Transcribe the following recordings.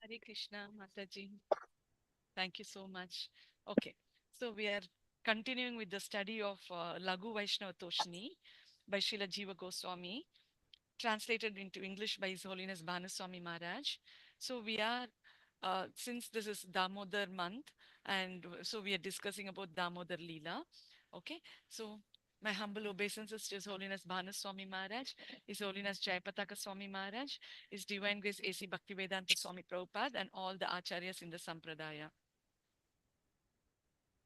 Hare Krishna, Mataji. Thank you so much. Okay, so we are continuing with the study of Laghu Vaishnava Toshani by Srila Jiva Goswami, translated into English by His Holiness Bhanu Swami Maharaj. So we are, since this is Damodar month, and so we are discussing about Damodar Leela. Okay, so my humble obeisances to His Holiness Bhanu Swami Maharaj, His Holiness Jayapataka Swami Maharaj, His Divine Grace A.C. Bhaktivedanta Swami Prabhupada, and all the acharyas in the Sampradaya.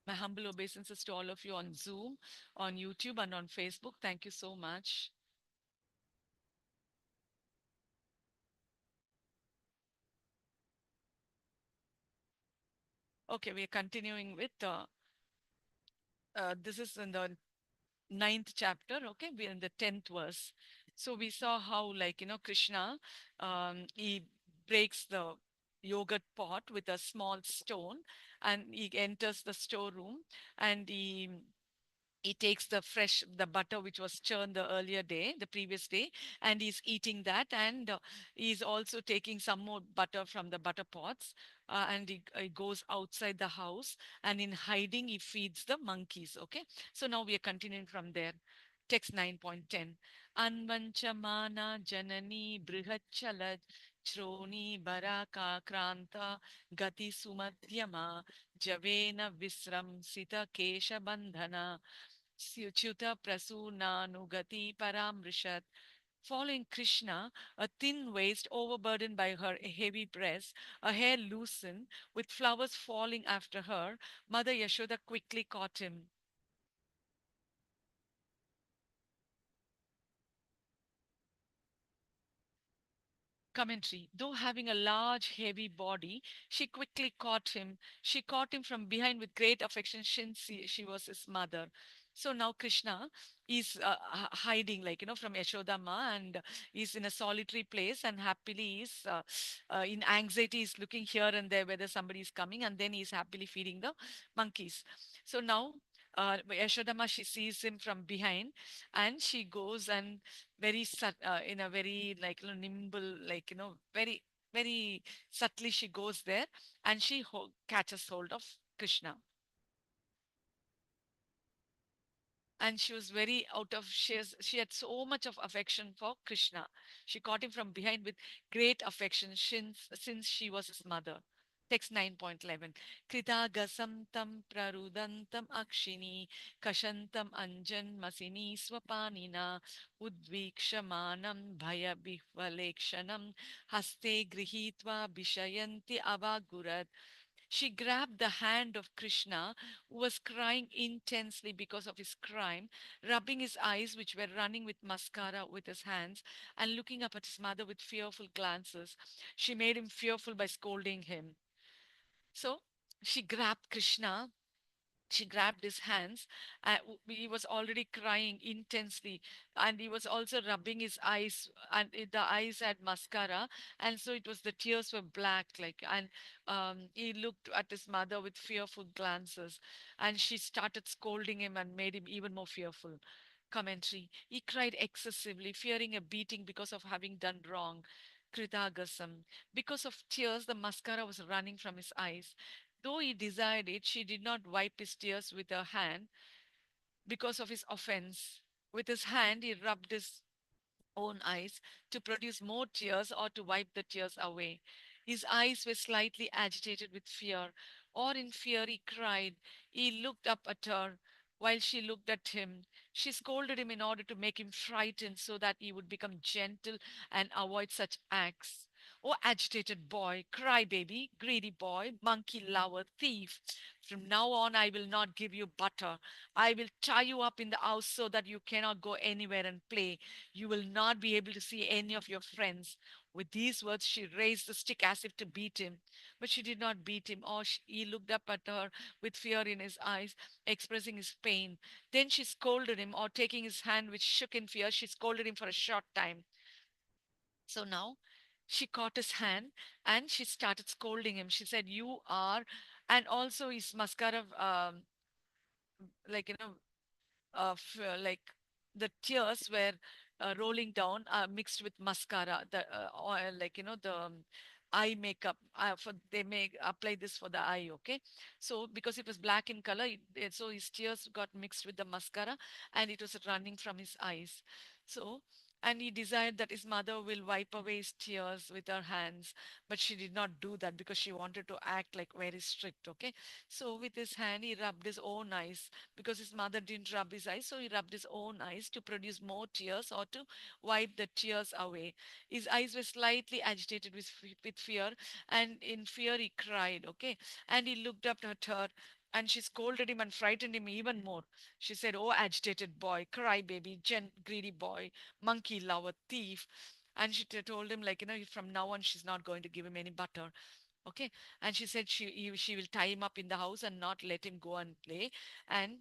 My humble obeisances to all of you on Zoom, on YouTube, and on Facebook. Thank you so much. Okay, we are continuing with this is in the ninth chapter. Okay, we are in the 10th verse. So we saw how, like, Krishna, he breaks the yogurt pot with a small stone, and he enters the storeroom, and he takes the butter which was churned the earlier day, the previous day, and he's eating that, and he's also taking some more butter from the butter pots, and he goes outside the house, and in hiding he feeds the monkeys. Okay, so now we are continuing from there. Text 9.10. Anvanchamana janani brihachala chroni baraka kranta gati sumadhyama javena visramsita kesha bandhana Syuchuta Prasunanugati Paramrishat. Following Krishna, a thin waist overburdened by her heavy breast, a hair loosened, with flowers falling after her, Mother Yashoda quickly caught him. Commentary. Though having a large, heavy body, she quickly caught him. She caught him from behind with great affection since she was his mother. So now Krishna is hiding, like, from Yashodama, and he's in a solitary place, and happily is in anxiety, he's looking here and there whether somebody is coming, and then he's happily feeding the monkeys. So now Yashodama, she sees him from behind, and she goes and in a very, like, nimble, like, very, very subtly she goes there, and she catches hold of Krishna, and she was very out of she had so much of affection for Krishna. She caught him from behind with great affection since she was his mother. Text 9.11. Kritagasam tam prarudantam akshini kashantam anjan masini swapanina udvikshamanam bhaya bihvalekshanam haste grihitva bishayanti avagurat. She grabbed the hand of Krishna, who was crying intensely because of his crime, rubbing his eyes, which were running with mascara, with his hands, and looking up at his mother with fearful glances. She made him fearful by scolding him. So she grabbed Krishna, she grabbed his hands. He was already crying intensely, and he was also rubbing his eyes, and the eyes had mascara, and so it was, the tears were black, like, and he looked at his mother with fearful glances, and she started scolding him and made him even more fearful. Commentary. He cried excessively, fearing a beating because of having done wrong. Kritagasam. Because of tears, the mascara was running from his eyes. Though he desired it, she did not wipe his tears with her hand because of his offense. With his hand, he rubbed his own eyes to produce more tears or to wipe the tears away. His eyes were slightly agitated with fear, or in fear he cried. He looked up at her while she looked at him. She scolded him in order to make him frightened so that he would become gentle and avoid such acts. Oh, agitated boy, crybaby, greedy boy, monkey lover, thief. From now on, I will not give you butter. I will tie you up in the house so that you cannot go anywhere and play. You will not be able to see any of your friends. With these words, she raised the stick as if to beat him. But she did not beat him, or he looked up at her with fear in his eyes, expressing his pain. Then she scolded him, or taking his hand, which shook in fear, she scolded him for a short time. So now she caught his hand and she started scolding him. She said, "You are," and also his mascara, like, like the tears were rolling down, mixed with mascara, the oil, like, the eye makeup. For they make apply this for the eye. Okay, so because it was black in color, so his tears got mixed with the mascara, and it was running from his eyes. So. And he desired that his mother will wipe away his tears with her hands, but she did not do that because she wanted to act like very strict. Okay, so with his hand, he rubbed his own eyes because his mother didn't rub his eyes, so he rubbed his own eyes to produce more tears or to wipe the tears away. His eyes were slightly agitated with fear, and in fear he cried, okay? And he looked up at her, and she scolded him and frightened him even more. She said, "Oh, agitated boy, cry baby, greedy boy, monkey lover, thief." And she told him, like, from now on, she's not going to give him any butter. Okay. And she said she will tie him up in the house and not let him go and play. And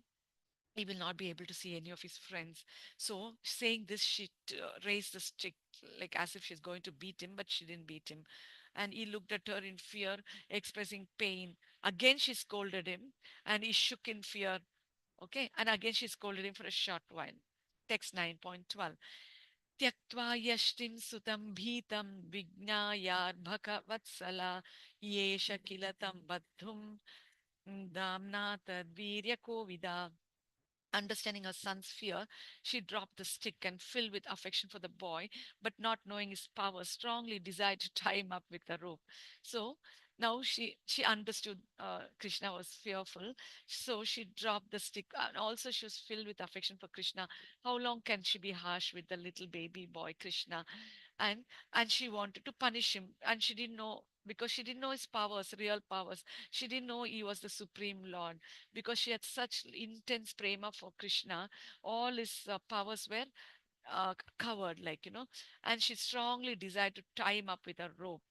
he will not be able to see any of his friends. So, saying this, she raised the stick like as if she's going to beat him, but she didn't beat him. And he looked at her in fear, expressing pain. Again, she scolded him, and he shook in fear. Okay, and again, she scolded him for a short while. Text 9.12. त्यक्त्वा यष्टिं सुतं भीतं विज्ञायार्भक वत्सला येष किल तं बद्धुं दाम्ना तद्वीर्यकोविदा. Understanding her son's fear, she dropped the stick and, filled with affection for the boy, but not knowing his power, strongly desired to tie him up with a rope. So now she understood Krishna was fearful, so she dropped the stick. And also, she was filled with affection for Krishna. How long can she be harsh with the little baby boy Krishna? And she wanted to punish him, and she didn't know, because she didn't know his powers, real powers. She didn't know he was the supreme lord, because she had such intense prema for Krishna. All his powers were covered, like, and she strongly desired to tie him up with a rope.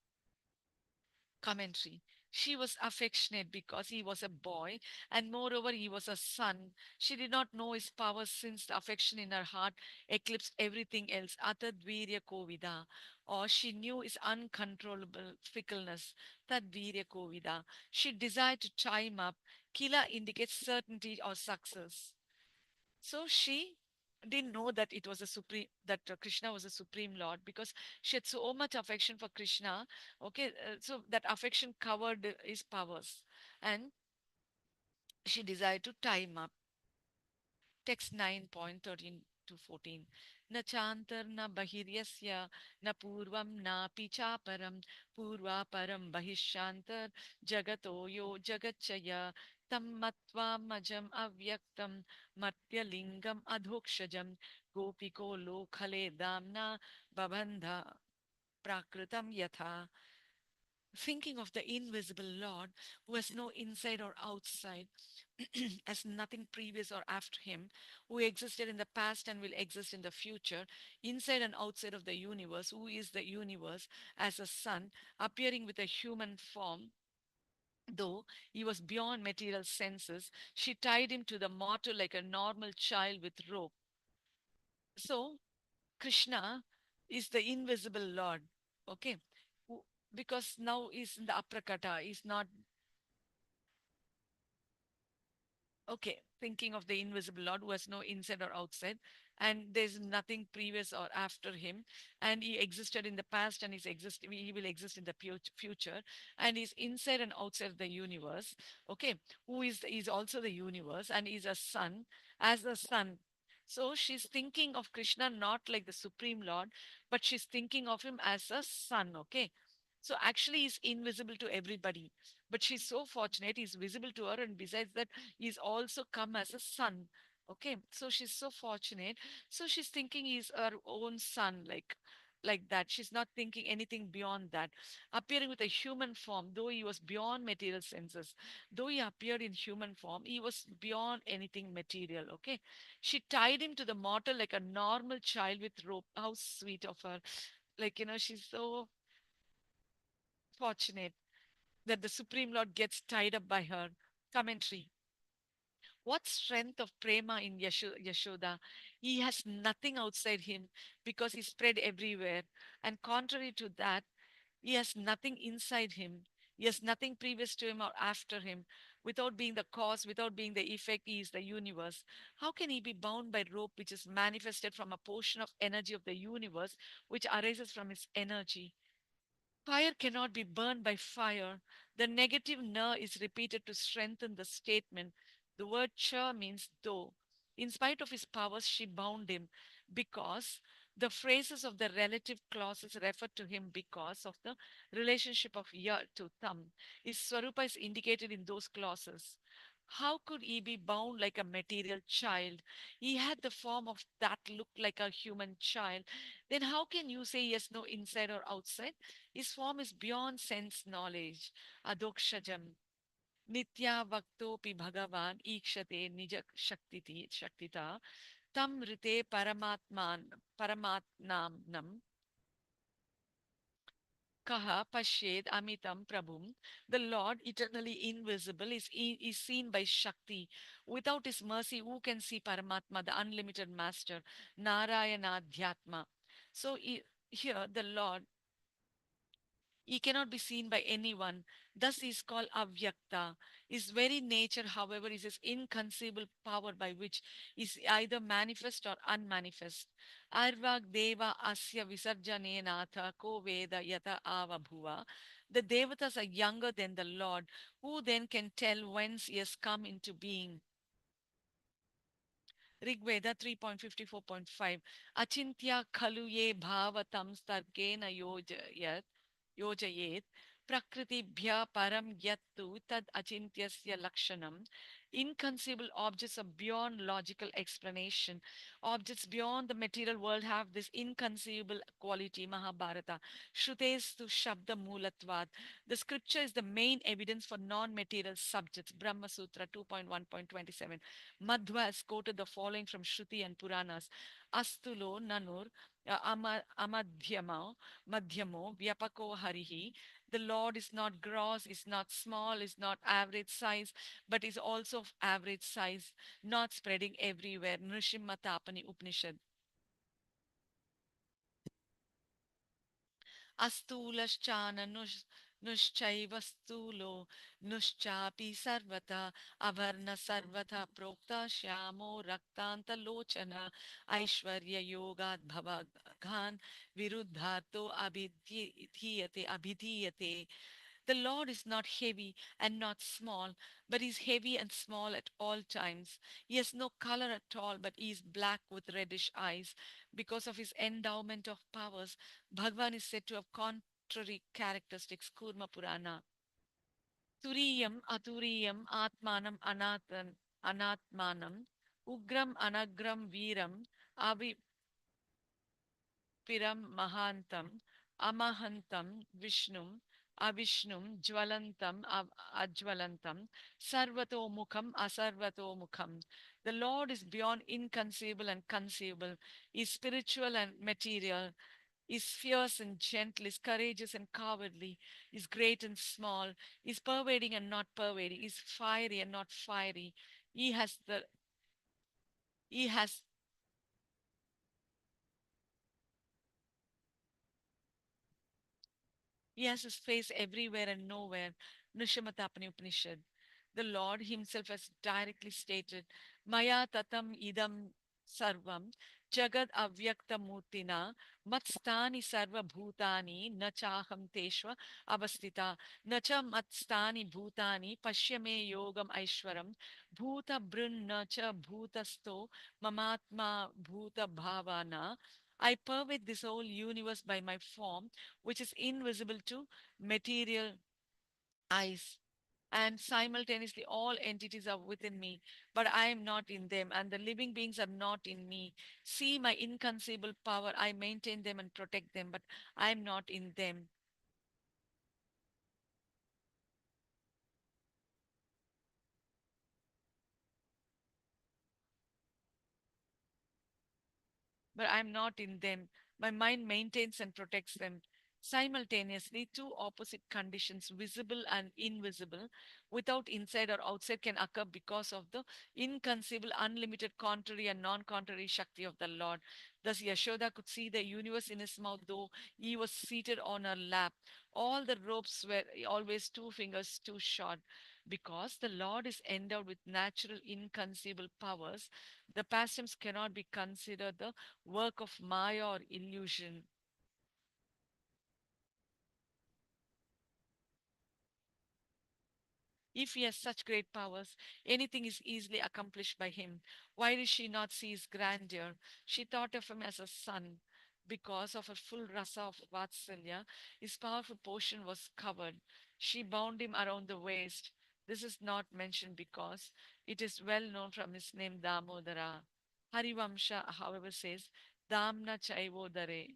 Commentary. She was affectionate because he was a boy, and moreover, he was a son. She did not know his powers, since the affection in her heart eclipsed everything else. Atadvirya Kovida. Or she knew his uncontrollable fickleness. Tadvirya Kovida. She desired to tie him up. Kila indicates certainty or success. So she didn't know that it was a supreme, that Krishna was a supreme lord, because she had so much affection for Krishna. Okay, so that affection covered his powers, and she desired to tie him up. Text 9.13 to 14. Na chantar na bahiryasya na purvam na pichaparam purva param bahishantar jagato yo jagachaya tam matva majam avyaktam matya lingam adhokshajam gopiko lokhale damna babandha prakritam yatha. Thinking of the invisible Lord, who has no inside or outside, as nothing previous or after him, who existed in the past and will exist in the future, inside and outside of the universe, who is the universe, as a son, appearing with a human form. Though he was beyond material senses, she tied him to the mortar like a normal child with rope. So, Krishna is the invisible Lord. Okay. Who- Because now he's in the aprakata, he's not. Okay, thinking of the invisible Lord, who has no inside or outside, and there's nothing previous or after him, and he existed in the past, and he will exist in the future, and he's inside and outside the universe. Okay, who is also the universe, and is a son, as a son. So she's thinking of Krishna not like the supreme Lord, but she's thinking of him as a son. Okay, so actually he's invisible to everybody, but she's so fortunate he's visible to her, and besides that, he's also come as a son. Okay, so she's so fortunate. So she's thinking he's her own son, like that. She's not thinking anything beyond that. Appearing with a human form, though he was beyond material senses, though he appeared in human form, he was beyond anything material. Okay, she tied him to the mortar like a normal child with rope. How sweet of her. Like, she's so fortunate that the Supreme Lord gets tied up by her. Commentary. What strength of prema in Yashoda? He has nothing outside him because he spread everywhere. And contrary to that, he has nothing inside him. He has nothing previous to him or after him. Without being the cause, without being the effect, he is the universe. How can he be bound by rope which is manifested from a portion of energy of the universe which arises from his energy? Fire cannot be burned by fire. The negative na is repeated to strengthen the statement. The word cha means though. In spite of his powers, she bound him because the phrases of the relative clauses refer to him because of the relationship of ya to thumb. His swarupa is indicated in those clauses. How could he be bound like a material child? He had the form of that looked like a human child. Then how can you say yes, no, inside or outside? His form is beyond sense knowledge. Adokshajam. Nitya vaktopi bhagavan ikshate nija shaktita tam rite paramatnamnam kaha pashed amitam prabhum. The Lord, eternally invisible, is seen by Shakti. Without his mercy, who can see Paramatma, the unlimited master, Narayana Dhyatma? So here, the Lord, he cannot be seen by anyone. Thus, he is called Avyakta. His very nature, however, is his inconceivable power by which is either manifest or unmanifest. Arvag Deva Asya Visarjane Natha Ko Veda Yata Ava Bhuva. The Devatas are younger than the Lord. Who then can tell whence he has come into being? Rigveda 3.54.5 Achintya khalu ye bhavatam stargena yojayet prakritibhya param yattu tad achintyasya lakshanam. Inconceivable objects are beyond logical explanation. Objects beyond the material world have this inconceivable quality. Mahabharata. Shrutes tu shabda mulatvad. The scripture is the main evidence for non-material subjects. Brahma Sutra 2.1.27. Madhva has quoted the following from Shruti and Puranas. Astulo nanur madhyamo vyapako harihi. The Lord is not gross, is not small, is not average size, but is also of average size, not spreading everywhere. Nrsimhatapani Upanishad. Astulaschana nuschaiva stulo nuschapi sarvata avarna sarvata prokta shyamo raktanta lochana aishwarya yogat bhavaghan viruddhato abhidhiyate. The Lord is not heavy and not small, but is heavy and small at all times. He has no color at all, but he is black with reddish eyes. Because of his endowment of powers, Bhagwan is said to have contrary characteristics. Kurma Purana. Turiyam aturiyam atmanam anatmanam ugram anagram viram Piram Mahantam, Amahantam, Vishnum, Avishnum, Jwalantam, Ajwalantam, Sarvato Mukham, Asarvato Mukham. The Lord is beyond inconceivable and conceivable, is spiritual and material, is fierce and gentle, is courageous and cowardly, is great and small, is pervading and not pervading, is fiery and not fiery. He has the he has He has his face everywhere and nowhere. Nushamatapani Upanishad. The Lord Himself has directly stated, Maya tatam idam sarvam jagad avyakta murtina matstani sarva bhutani nachaham teshva avastita nacha matstani bhutani pashyame yogam aishwaram bhuta brun nacha bhutasto mamatma bhuta bhavana. I pervade this whole universe by my form, which is invisible to material eyes. And simultaneously, all entities are within me, but I am not in them, and the living beings are not in me. See my inconceivable power. I maintain them and protect them, but I am not in them. But I am not in them. My mind maintains and protects them. Simultaneously, two opposite conditions, visible and invisible, without inside or outside, can occur because of the inconceivable, unlimited, contrary, and non contrary Shakti of the Lord. Thus, Yashoda could see the universe in his mouth, though he was seated on her lap. All the ropes were always two fingers too short. Because the Lord is endowed with natural, inconceivable powers, the pastimes cannot be considered the work of Maya or illusion. If he has such great powers, anything is easily accomplished by him. Why did she not see his grandeur? She thought of him as a son. Because of her full rasa of Vatsalya, his powerful portion was covered. She bound him around the waist. This is not mentioned because it is well known from his name Damodara. Harivamsha, however, says Damna Chaivodare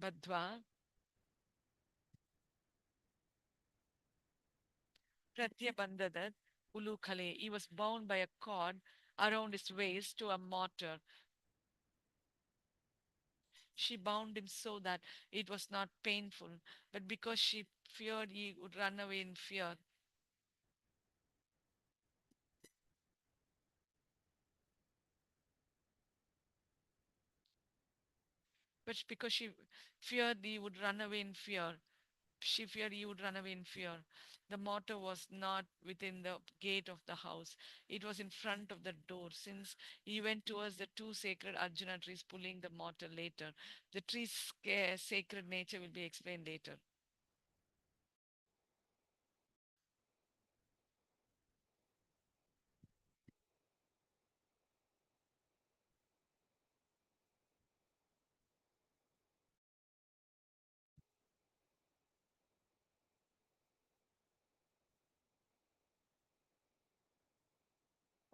Badhva Pratyabandhadat Ulukale. He was bound by a cord around his waist to a mortar. She bound him so that it was not painful, but because she feared he would run away in fear. But because she feared he would run away in fear. She feared he would run away in fear. The mortar was not within the gate of the house. It was in front of the door. Since he went towards the two sacred Arjuna trees pulling the mortar later, the tree's sacred nature will be explained later.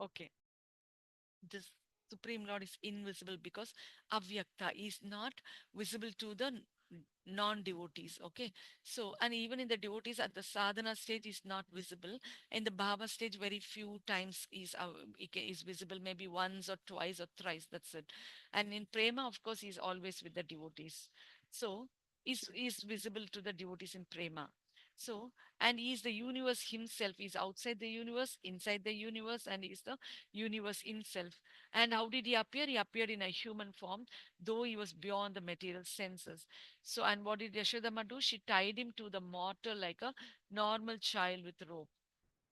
Okay. The Supreme Lord is invisible because Avyakta is not visible to the non-devotees. Okay. So, and even in the devotees at the sadhana stage is not visible. In the Bhava stage, very few times is visible, maybe once or twice or thrice. That's it. And in Prema, of course, he's always with the devotees. So, is visible to the devotees in Prema. So, and he is the universe himself. He's outside the universe, inside the universe, and he is the universe himself. And how did he appear? He appeared in a human form, though he was beyond the material senses. So, and what did Yashodama do? She tied him to the mortar like a normal child with rope.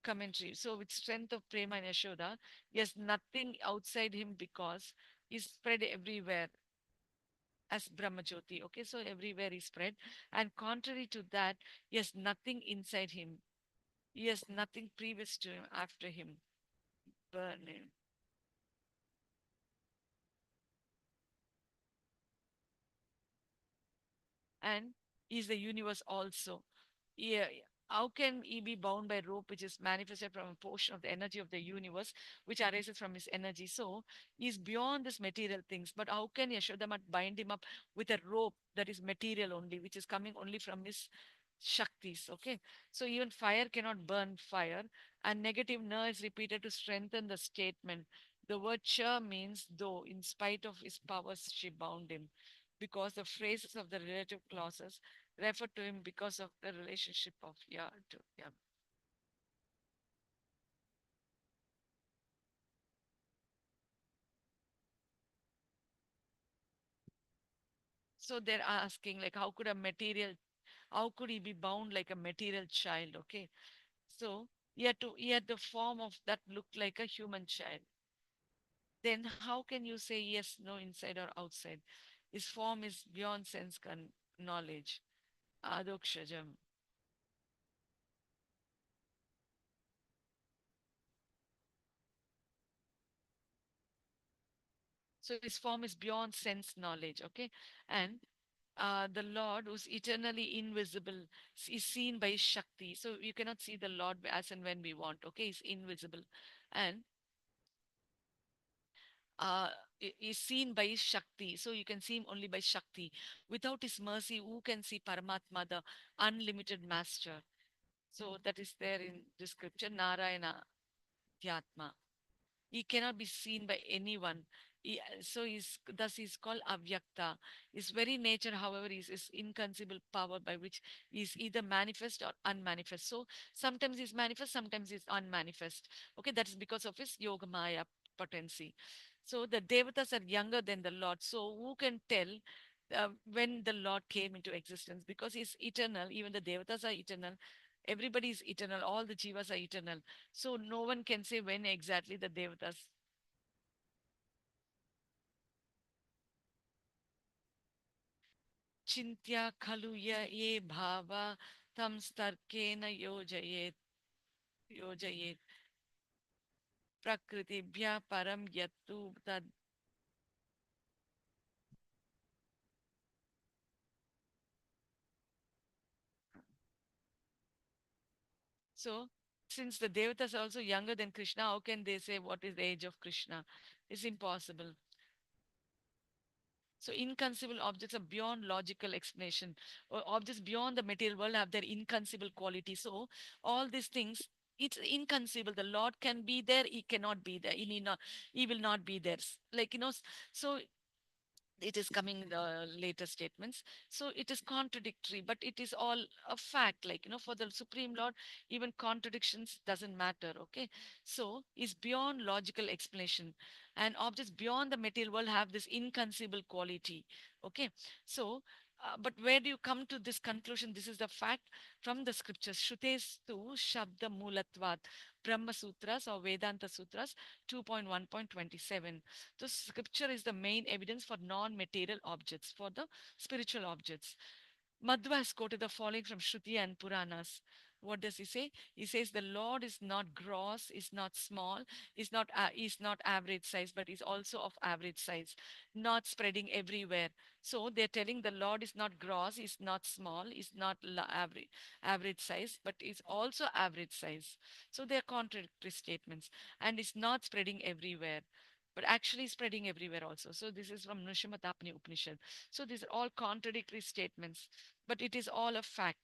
Commentary. So, with strength of Prema and Yashoda, he has nothing outside him because he's spread everywhere as Brahmajyoti. Okay, so everywhere he spread. And contrary to that, he has nothing inside him. He has nothing previous to him, after him. Burning. And is the universe also. Yeah, how can he be bound by rope which is manifested from a portion of the energy of the universe which arises from his energy? So he's beyond this material things. But how can Yashodamat bind him up with a rope that is material only, which is coming only from his Shaktis? Okay. So even fire cannot burn fire. And negative na is repeated to strengthen the statement. The word cha means though, in spite of his powers, she bound him because the phrases of the relative clauses refer to him because of the relationship of yeah to yeah. So they're asking like how could he be bound like a material child? Okay. So he had the form of that looked like a human child. Then how can you say yes, no, inside or outside? His form is beyond knowledge. Adokshajam. So his form is beyond sense knowledge, okay? And the Lord who's eternally invisible is seen by his Shakti. So you cannot see the Lord as and when we want, okay? He's invisible. And uh, is seen by his Shakti. So you can see him only by Shakti. Without his mercy, who can see Paramatma, the unlimited master? So that is there in the scripture, Narayana Dhyatma. He cannot be seen by anyone. So thus he's called Avyakta. His very nature, however, is inconceivable power by which he is either manifest or unmanifest. So sometimes he's manifest, sometimes he's unmanifest. Okay, that is because of his Yogamaya potency. So the Devatas are younger than the Lord. So who can tell when the Lord came into existence? Because he's eternal, even the Devatas are eternal. Everybody is eternal. All the Jivas are eternal. So no one can say when exactly the Devatas. Chintya khalu ya ye bhava tam starkena yojayet. yojayet prakritibhya param yattu tad. So, since the Devatas are also younger than Krishna, how can they say what is the age of Krishna? It's impossible. So, inconceivable objects are beyond logical explanation, or objects beyond the material world have their inconceivable quality. So, all these things, it's inconceivable. The Lord can be there, He cannot be there. He will not be there. Like, so it is coming in the later statements, so it is contradictory, but it is all a fact, like, for the Supreme Lord, even contradictions doesn't matter. Okay, so is beyond logical explanation, and objects beyond the material world have this inconceivable quality. Okay, so but where do you come to this conclusion? This is the fact from the scriptures. Shrutes tu shabda mulatvat, Brahma Sutras or Vedanta Sutras 2.1.27. The scripture is the main evidence for non-material objects, for the spiritual objects. Madhva has quoted the following from Shruti and Puranas. What does he say? He says the Lord is not gross, is not small, is not average size, but is also of average size, not spreading everywhere. So they're telling the Lord is not gross, is not small, is not average size, but is also average size. So they're contradictory statements, and is not spreading everywhere, but actually spreading everywhere also. So this is from Nrishimatapni Upanishad. So these are all contradictory statements, but it is all a fact.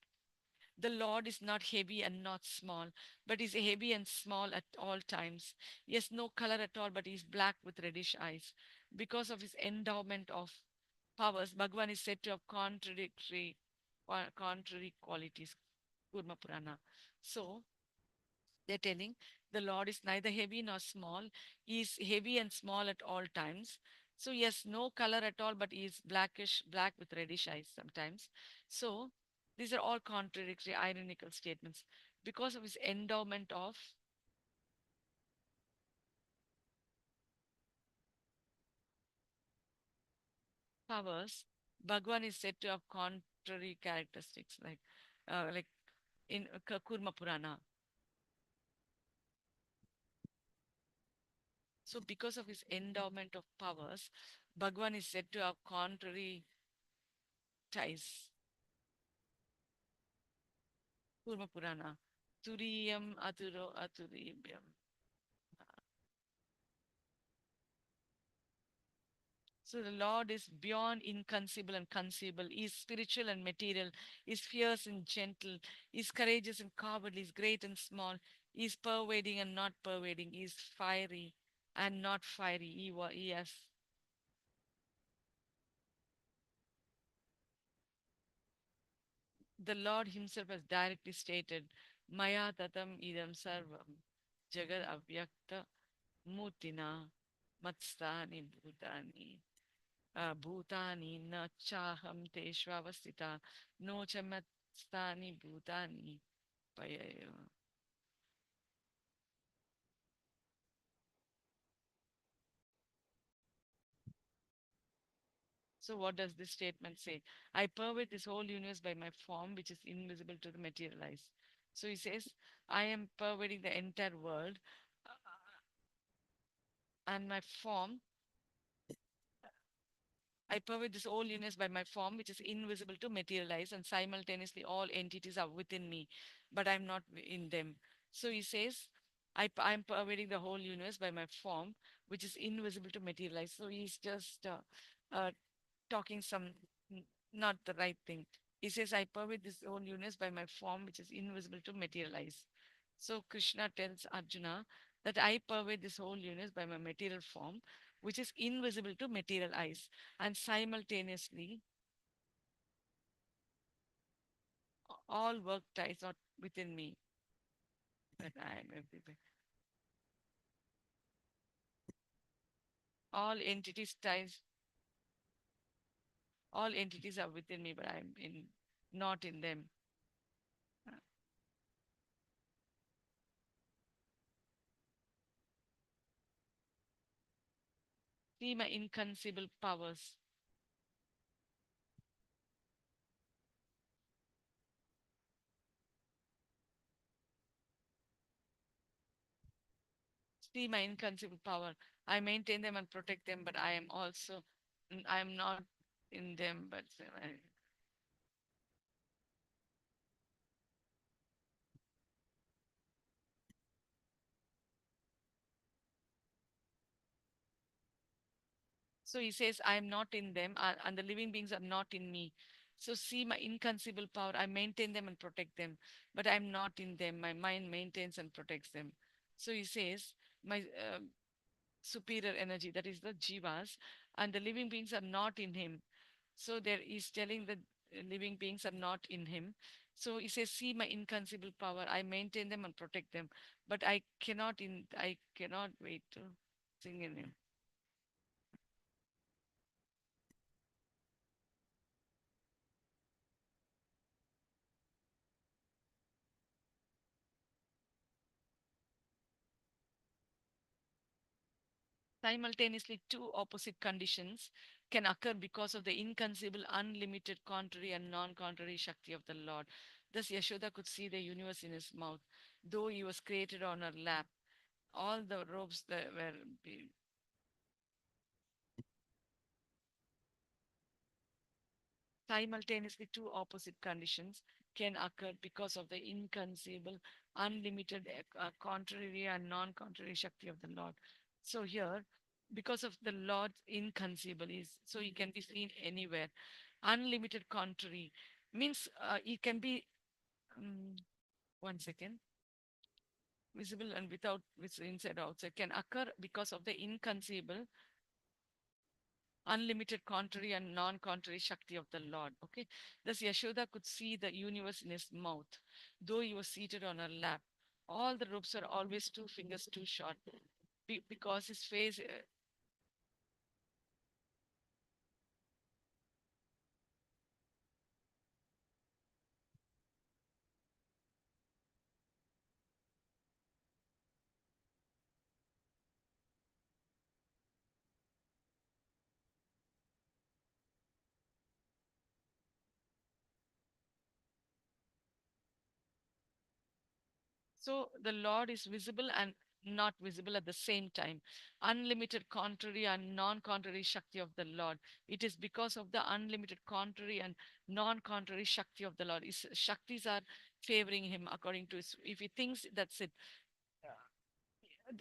The Lord is not heavy and not small, but is heavy and small at all times. He has no color at all, but he is black with reddish eyes. Because of his endowment of powers, Bhagwan is said to have contrary qualities. Kurma Purana. So they're telling the Lord is neither heavy nor small. He is heavy and small at all times. So he has no color at all, but he is blackish, black with reddish eyes sometimes. So these are all contradictory, ironical statements. Because of his endowment of powers, Bhagwan is said to have contrary characteristics, like in Kurma Purana. So because of his endowment of powers, Bhagwan is said to have contrary ties. Kurma Purana. Turiyam Aturo Aturibhyam. So the Lord is beyond inconceivable and conceivable. He is spiritual and material. He is fierce and gentle. He is courageous and cowardly. He is great and small. He is pervading and not pervading. He is fiery and not fiery. He has the Lord Himself has directly stated, Maya tatam idam sarvam jagad avyakta mutina matstani bhutani. Bhutani na chaham teshvavastita no chamatstani bhutani payayo. So what does this statement say? I pervade this whole universe by my form, which is invisible to the materialized. So he says, I am pervading the entire world, and my form, I pervade this whole universe by my form, which is invisible to materialize, and simultaneously all entities are within me, but I'm not in them. So he says, I'm pervading the whole universe by my form, which is invisible to materialize. So he's just uh, talking not the right thing. He says, I pervade this whole universe by my form, which is invisible to materialize. So Krishna tells Arjuna that I pervade this whole universe by my material form, which is invisible to material eyes, and simultaneously all work ties not within me, but I am everywhere. All entities ties, all entities are within me, but I am in not in them. See my inconceivable powers. See my inconceivable power. I maintain them and protect them, but I am also, I am not in them, but so he says, I am not in them, and the living beings are not in me. So see my inconceivable power. I maintain them and protect them, but I am not in them. My mind maintains and protects them. So he says, my superior energy, that is the jivas, and the living beings are not in him. So there is telling the living beings are not in him. So he says, see my inconceivable power. I maintain them and protect them, but I cannot wait to sing in him. Simultaneously, two opposite conditions can occur because of the inconceivable, unlimited, contrary, and non contrary Shakti of the Lord. Thus, Yashoda could see the universe in his mouth, though he was created on her lap. All the robes that were simultaneously, two opposite conditions can occur because of the inconceivable, unlimited, contrary, and non contrary Shakti of the Lord. So, here, because of the Lord's inconceivable, is so he can be seen anywhere. Unlimited contrary means it can be, um, one second, visible and without, with inside outside, can occur because of the inconceivable, unlimited contrary and non-contrary Shakti of the Lord. Okay. Thus Yashoda could see the universe in his mouth, though he was seated on her lap. All the ropes are always two fingers too short because his face. So the Lord is visible and not visible at the same time. Unlimited contrary and non contrary Shakti of the Lord. It is because of the unlimited contrary and non contrary Shakti of the Lord. His Shaktis are favoring him according to his. If he thinks that's it,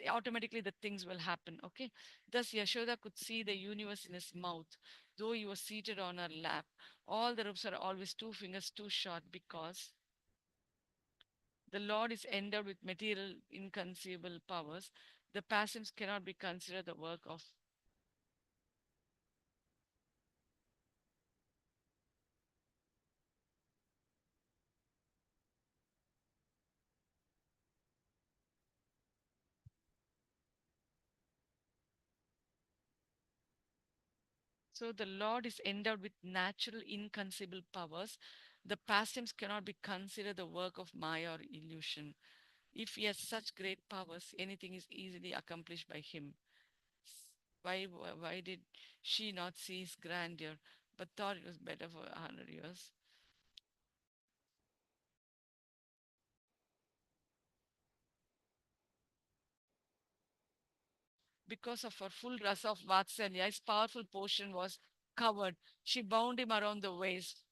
automatically the things will happen. Okay. Thus Yashoda could see the universe in his mouth, though he was seated on her lap. All the ropes are always two fingers too short because the Lord is endowed with material inconceivable powers. The passives cannot be considered the work of. So the Lord is endowed with natural inconceivable powers. The pastimes cannot be considered the work of Maya or illusion. If he has such great powers, anything is easily accomplished by him. Why did she not see his grandeur, but thought it was better for 100 years? Because of her full rasa of Vatsalya, his powerful portion was covered. She bound him around the waist.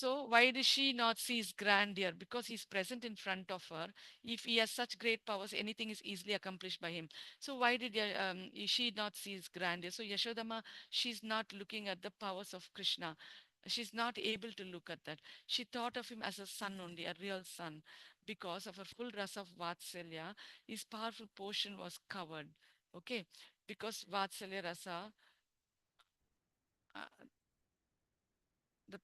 So why does she not see his grandeur? Because he's present in front of her. If he has such great powers, anything is easily accomplished by him. So why did she not see his grandeur? So Yashodama, she's not looking at the powers of Krishna. She's not able to look at that. She thought of him as a son only, a real son. Because of her full rasa of Vatsalya, his powerful portion was covered. Okay. Because Vatsalya rasa, uh, the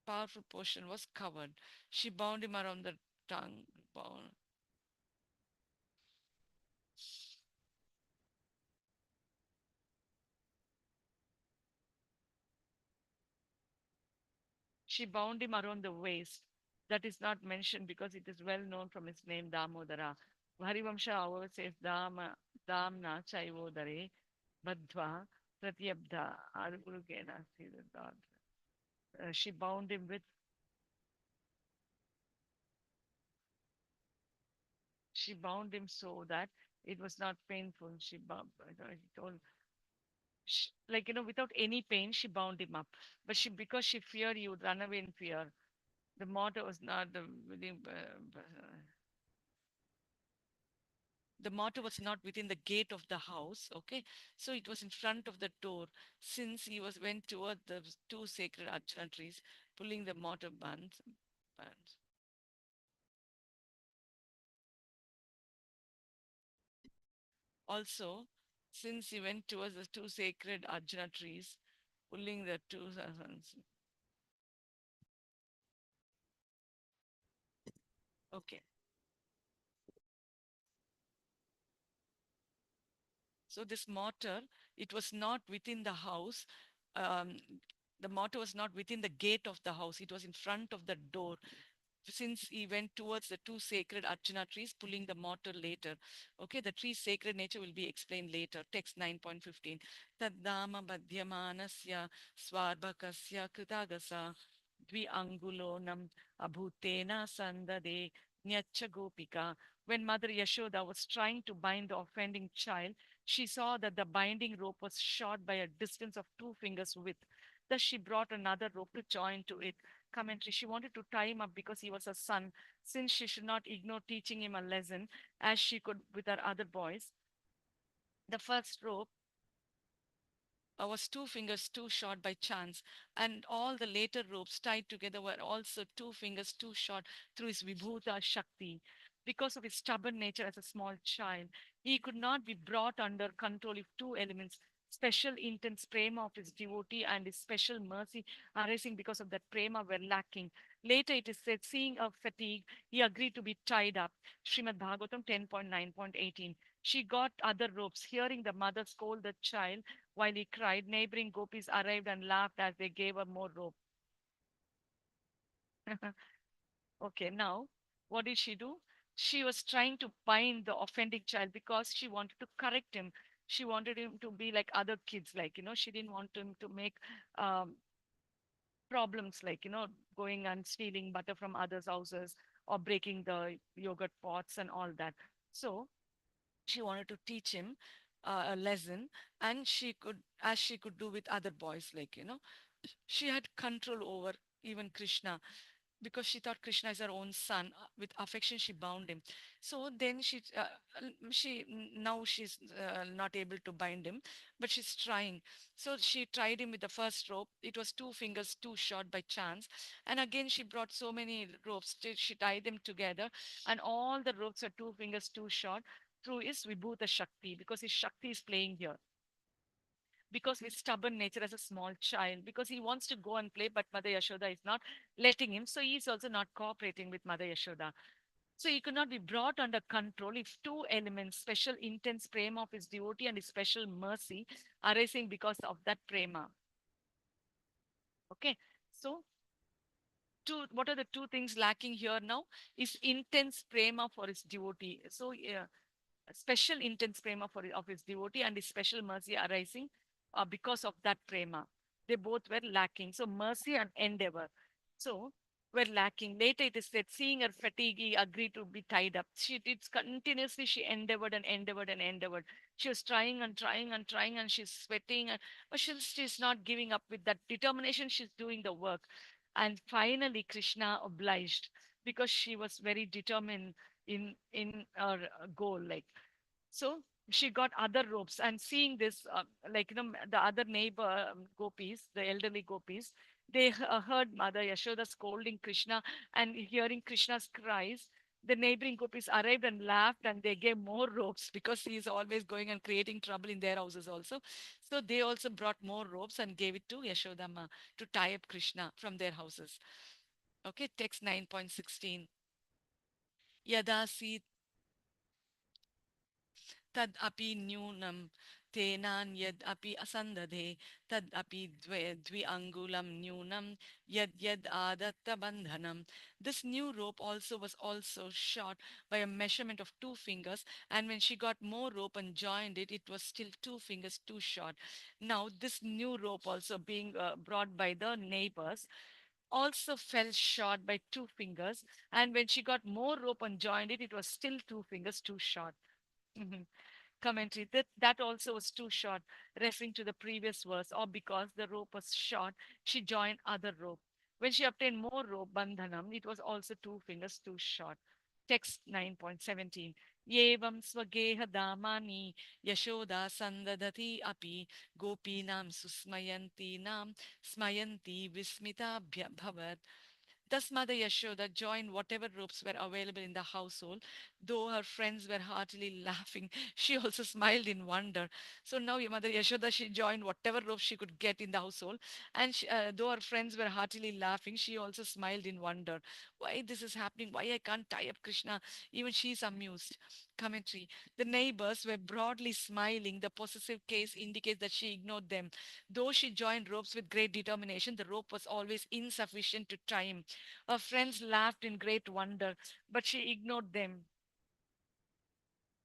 powerful portion was covered. She bound him around the tongue. Bound. She bound him around the waist. That is not mentioned because it is well known from his name Damodara. Harivamsha, however, says Damna Chaivodare Badhva. Pratyabdha, Argurugena, see the God. She bound him with, she bound him so that it was not painful. She bound, he told, like, without any pain, she bound him up. But she, because she feared he would run away in fear. The mortar was not the mortar was not within the gate of the house. Okay, so it was in front of the door. Since he was went toward the two sacred archana trees, pulling the mortar bands. Also, since he went towards the two sacred arjuna trees, pulling the two sons. Okay, so this mortar, it was not within the house. Um, the mortar was not within the gate of the house. It was in front of the door. Since he went towards the two sacred Archana trees, pulling the mortar later. Okay, the tree's sacred nature will be explained later. Text 9.15. Taddama badhyamanasya swarbhakasya kritagasa dvi angulo nam abhutena sandade nyacha gopika. When Mother Yashoda was trying to bind the offending child, she saw that the binding rope was short by a distance of 2 fingers width. Thus, she brought another rope to join to it. Commentary. She wanted to tie him up because he was her son, since she should not ignore teaching him a lesson as she could with her other boys. The first rope was 2 fingers too short by chance, and all the later ropes tied together were also 2 fingers too short through his vibhuta shakti. Because of his stubborn nature as a small child, he could not be brought under control if two elements, special intense prema of his devotee and his special mercy arising because of that prema, were lacking. Later it is said, seeing a fatigue, he agreed to be tied up. Srimad Bhagavatam 10.9.18. She got other ropes. Hearing the mother scold the child while he cried, neighboring gopis arrived and laughed as they gave her more rope. Okay, now what did she do? She was trying to bind the offending child because she wanted to correct him. She wanted him to be like other kids, like, she didn't want him to make um, problems, like, going and stealing butter from others' houses or breaking the yogurt pots and all that. So she wanted to teach him a lesson, and she could, as she could do with other boys, like, she had control over even Krishna, because she thought Krishna is her own son. With affection, she bound him. So then now she's not able to bind him, but she's trying. So she tried him with the first rope. It was 2 fingers too short by chance, and again she brought so many ropes. She tied them together, and all the ropes are 2 fingers too short through his Vibhuta Shakti, because his Shakti is playing here, because his stubborn nature as a small child, because he wants to go and play, but Mother Yashoda is not letting him. So he is also not cooperating with Mother Yashoda. So he could not be brought under control if two elements, special intense prema of his devotee and his special mercy, arising because of that prema. Okay. So what are the two things lacking here now? Is intense prema for his devotee. So special intense prema of his devotee and his special mercy arising because of that prema. They both were lacking. So mercy and endeavor. So were lacking. Later it is said, seeing her fatigue, he agreed to be tied up. She did continuously, she endeavored and endeavored and endeavored. She was trying and trying and trying, and she's sweating, and but she's not giving up. With that determination, she's doing the work. And finally Krishna obliged, because she was very determined in her goal. Like, so she got other ropes, and seeing this, like, the other neighbor gopis, the elderly gopis, they heard Mother Yashoda scolding Krishna, and hearing Krishna's cries, the neighboring gopis arrived and laughed, and they gave more ropes, because he is always going and creating trouble in their houses also. So they also brought more ropes and gave it to Yashodama to tie up Krishna from their houses. Okay, text 9.16. Yada si tad api nyunam Tenan yad api asandade tad api dvi angulam nyunam yad adatta bandhanam. This new rope also was also short by a measurement of 2 fingers, and when she got more rope and joined it, it was still 2 fingers too short. Now, this new rope also being brought by the neighbors also fell short by 2 fingers, and when she got more rope and joined it, it was still 2 fingers too short. Mhm. Commentary that also was too short, referring to the previous verse, or because the rope was short, she joined other rope. When she obtained more rope, bandhanam, it was also 2 fingers too short. Text 9.17. Yevam swageha damani yashoda sandadati api gopinam susmayanti nam smayanti vismita bhavat. Thus, Mother Yashoda joined whatever ropes were available in the household. Though her friends were heartily laughing, she also smiled in wonder. So now, your Mother Yashoda, she joined whatever ropes she could get in the household. And though her friends were heartily laughing, she also smiled in wonder. Why this is happening? Why I can't tie up Krishna? Even she is amused. Commentary. The neighbors were broadly smiling. The possessive case indicates that she ignored them. Though she joined ropes with great determination, the rope was always insufficient to tie him. Her friends laughed in great wonder, but she ignored them.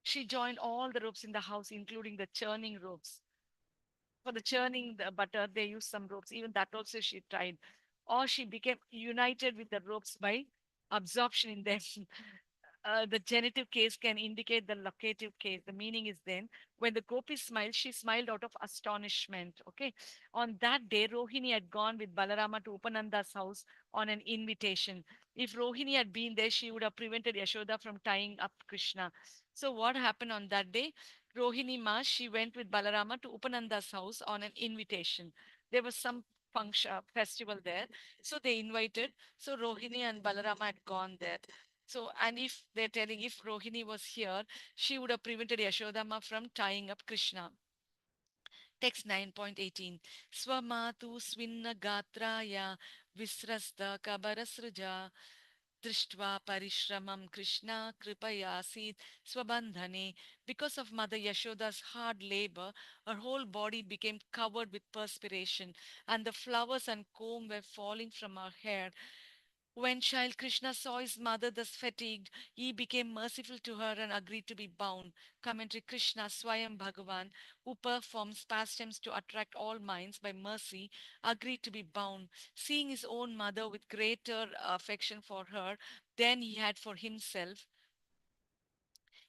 She joined all the ropes in the house, including the churning ropes. For the churning the butter, they used some ropes. Even that also she tried. Or she became united with the ropes by absorption in them. The genitive case can indicate the locative case. The meaning is then, when the gopi smiled, she smiled out of astonishment. Okay. On that day, Rohini had gone with Balarama to Upananda's house on an invitation. If Rohini had been there, she would have prevented Yashoda from tying up Krishna. So, what happened on that day? Rohini Ma, she went with Balarama to Upananda's house on an invitation. There was some function, festival there. So, they invited. So, Rohini and Balarama had gone there. So, and if they're telling if Rohini was here, she would have prevented Yashodama from tying up Krishna. Text 9.18. Swamatu swinna gatraya visrasta kabarasruja drishtva parishramam Krishna kripayasid swabandhane. Because of Mother Yashoda's hard labor, her whole body became covered with perspiration, and the flowers and comb were falling from her hair. When child Krishna saw his mother thus fatigued, he became merciful to her and agreed to be bound. Commentary. Krishna, Swayam Bhagavan, who performs pastimes to attract all minds by mercy, agreed to be bound. Seeing his own mother with greater affection for her than he had for himself,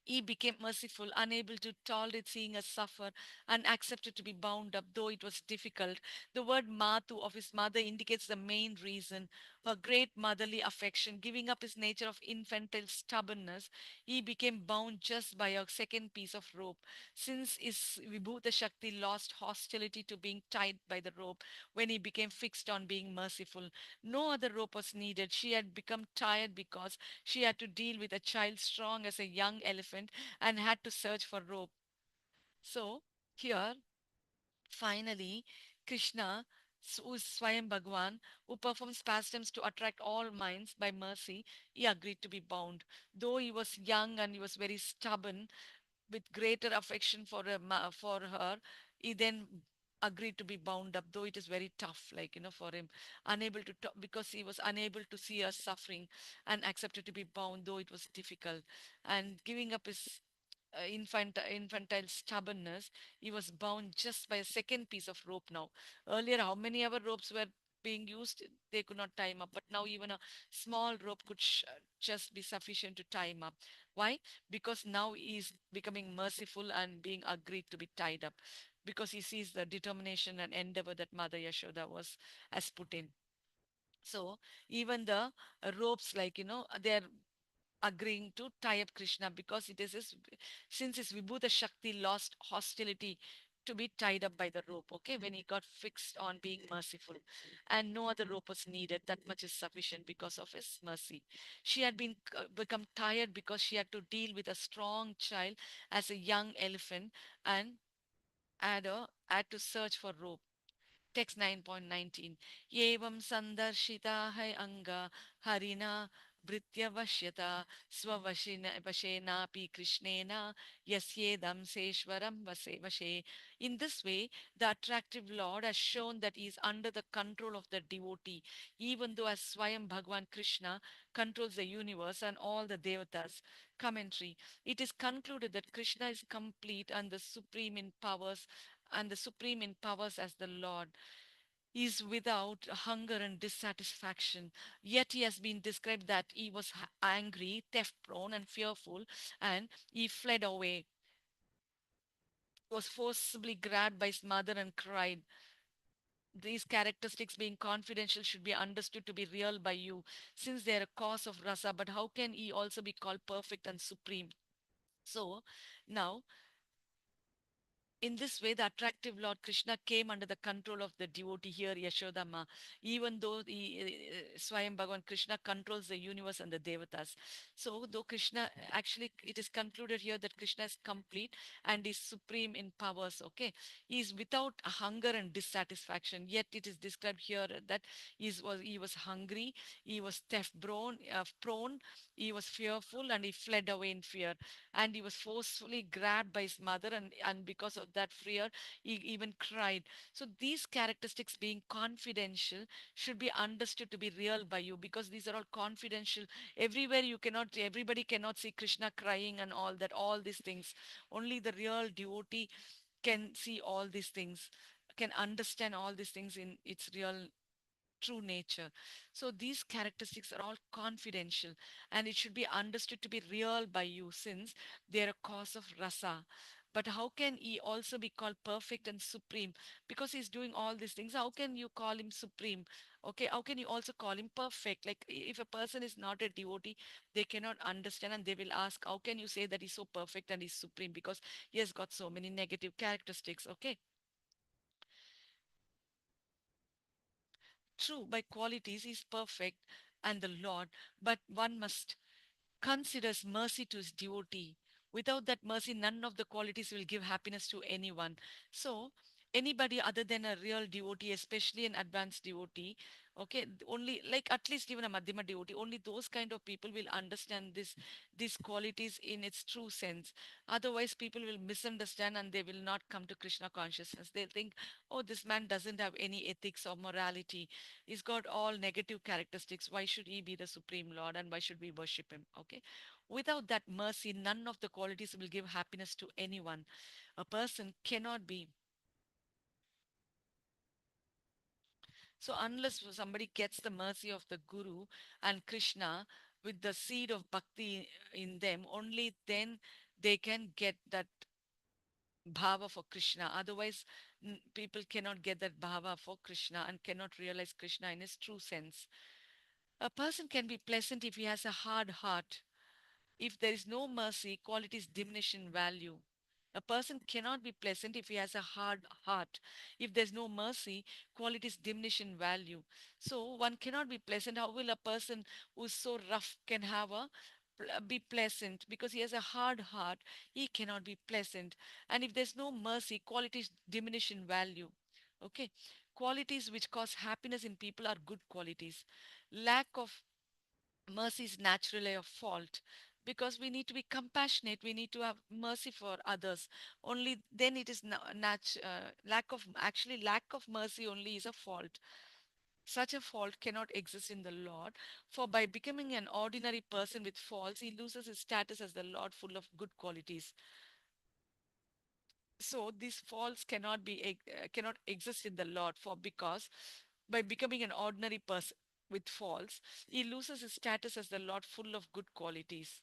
he became merciful, unable to tolerate seeing us suffer, and accepted to be bound up, though it was difficult. The word Matu of his mother indicates the main reason, her great motherly affection. Giving up his nature of infantile stubbornness, he became bound just by a second piece of rope. Since his Vibhuta Shakti lost hostility to being tied by the rope when he became fixed on being merciful, no other rope was needed. She had become tired because she had to deal with a child strong as a young elephant and had to search for rope. So, here, finally, Krishna, who is Swayam Bhagwan, who performs pastimes to attract all minds by mercy, he agreed to be bound. Though he was young and he was very stubborn, with greater affection for for her, he then agreed to be bound up, though it is very tough, like for him, unable to talk because he was unable to see us suffering, and accepted to be bound, though it was difficult, and giving up his infantile stubbornness, he was bound just by a second piece of rope now. Earlier, how many other ropes were being used? They could not tie him up, but now even a small rope could just be sufficient to tie him up. Why? Because now he is becoming merciful and being agreed to be tied up, because he sees the determination and endeavor that Mother Yashoda was has put in. So even the ropes, like they're agreeing to tie up Krishna, because it is his, since his Vibhuta Shakti lost hostility to be tied up by the rope, okay, when he got fixed on being merciful, and no other rope was needed, that much is sufficient because of his mercy. She had been become tired because she had to deal with a strong child as a young elephant, and had to search for rope. Text 9.19. Yevam sandarshita hai anga harina Britya Vashyata Vashenapi Krishnena Yasyedam Seshwaram Vashe. In this way, the attractive Lord has shown that he is under the control of the devotee, even though as Swayam Bhagwan Krishna controls the universe and all the devatas. Commentary. It is concluded that Krishna is complete and the supreme in powers as the Lord is without hunger and dissatisfaction. Yet he has been described that he was angry, theft prone, and fearful, and he fled away. He was forcibly grabbed by his mother and cried. These characteristics, being confidential, should be understood to be real by you, since they are a cause of rasa. But how can he also be called perfect and supreme? So, now in this way, the attractive Lord Krishna came under the control of the devotee here, Yashoda Ma. Even though Swayam Bhagavan Krishna controls the universe and the devatas. So, though Krishna, actually, it is concluded here that Krishna is complete and is supreme in powers, okay? He is without hunger and dissatisfaction. Yet, it is described here that he was hungry, he was prone, he was fearful, and he fled away in fear, and he was forcefully grabbed by his mother, and because of that fear he even cried. So these characteristics, being confidential, should be understood to be real by you, because these are all confidential. Everybody cannot see Krishna crying and all these things. Only the real devotee can see all these things, can understand all these things in its real true nature. So these characteristics are all confidential, and it should be understood to be real by you, since they are a cause of rasa. But how can he also be called perfect and supreme? Because he's doing all these things. How can you call him supreme? Okay, how can you also call him perfect? Like if a person is not a devotee, they cannot understand, and they will ask, how can you say that he's so perfect and he's supreme? Because he has got so many negative characteristics. Okay, true, by qualities he's perfect and the Lord, but one must considers mercy to his devotee. Without that mercy, none of the qualities will give happiness to anyone. So, anybody other than a real devotee, especially an advanced devotee, okay, only like at least even a Madhyama devotee, only those kind of people will understand these qualities in its true sense. Otherwise, people will misunderstand and they will not come to Krishna consciousness. They'll think, oh, this man doesn't have any ethics or morality. He's got all negative characteristics. Why should he be the Supreme Lord, and why should we worship him? Okay. Without that mercy, none of the qualities will give happiness to anyone. A person cannot be. So, unless somebody gets the mercy of the Guru and Krishna with the seed of bhakti in them, only then they can get that bhava for Krishna. Otherwise, people cannot get that bhava for Krishna and cannot realize Krishna in his true sense. A person can be pleasant if he has a hard heart. If there is no mercy, qualities diminish in value. A person cannot be pleasant if he has a hard heart. If there's no mercy, qualities diminish in value. So one cannot be pleasant. How will a person who's so rough can have a be pleasant? Because he has a hard heart, he cannot be pleasant. And if there's no mercy, qualities diminish in value. Okay, qualities which cause happiness in people are good qualities. Lack of mercy is naturally a fault, because we need to be compassionate, we need to have mercy for others. Only then it is lack of mercy only is a fault. Such a fault cannot exist in the Lord, for by becoming an ordinary person with faults, he loses his status as the Lord full of good qualities. So these faults cannot exist in the Lord, for because by becoming an ordinary person with faults, he loses his status as the Lord full of good qualities.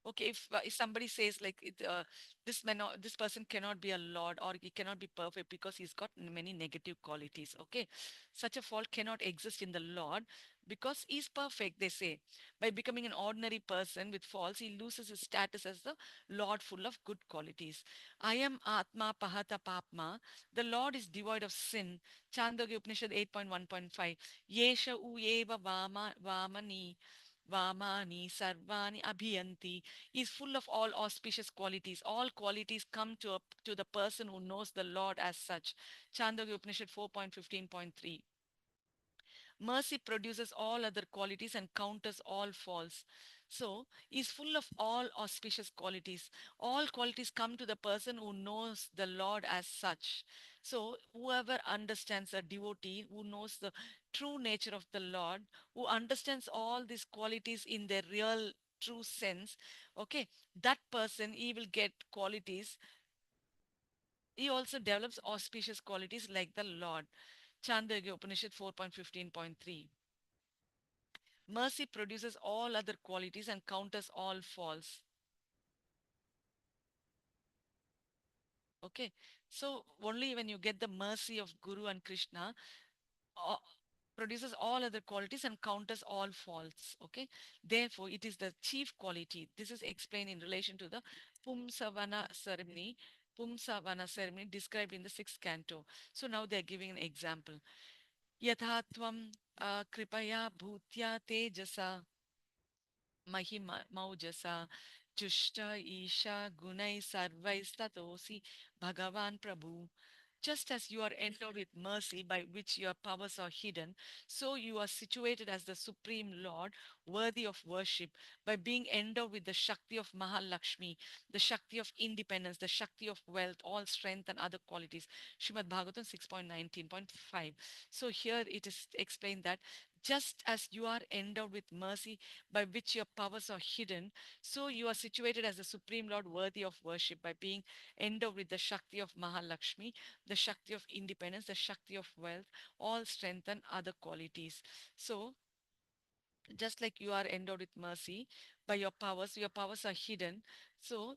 Okay, if somebody says like this person cannot be a lord, or he cannot be perfect because he's got many negative qualities. Okay, such a fault cannot exist in the Lord, because he's perfect, they say. By becoming an ordinary person with faults, he loses his status as the Lord full of good qualities. I am Atma Pahata Papma. The Lord is devoid of sin. Chandogya Upanishad 8.1.5. Yesha u eva vamani. Vamani Sarvani Abhiyanti, is full of all auspicious qualities. All qualities come to the person who knows the Lord as such. Chandogya Upanishad 4.15.3. Mercy produces all other qualities and counters all faults. So, is full of all auspicious qualities. All qualities come to the person who knows the Lord as such. So, whoever understands a devotee, who knows the true nature of the Lord, who understands all these qualities in their real true sense, okay, that person, he will get qualities. He also develops auspicious qualities like the Lord. Chandogya Upanishad 4.15.3. Mercy produces all other qualities and counters all faults. Okay. So only when you get the mercy of Guru and Krishna, uh, produces all other qualities and counters all faults. Okay. Therefore, it is the chief quality. This is explained in relation to the Pumsavana ceremony. Pumsavana ceremony described in the sixth canto. So now they are giving an example. Yathatvam kripaya bhutya tejasa महिमा मौजसा जुष्ट ईशा गुणै सर्वैस्ततोसि भगवान प्रभु. Just as you are endowed with mercy by which your powers are hidden, so you are situated as the Supreme Lord, worthy of worship, by being endowed with the Shakti of Mahalakshmi, the Shakti of independence, the Shakti of wealth, all strength and other qualities. Srimad Bhagavatam 6.19.5. So here it is explained that just as you are endowed with mercy by which your powers are hidden, so you are situated as the Supreme Lord, worthy of worship, by being endowed with the Shakti of Mahalakshmi, the Shakti of independence, the Shakti of wealth, all strength and other qualities. So, just like you are endowed with mercy by your powers are hidden. So,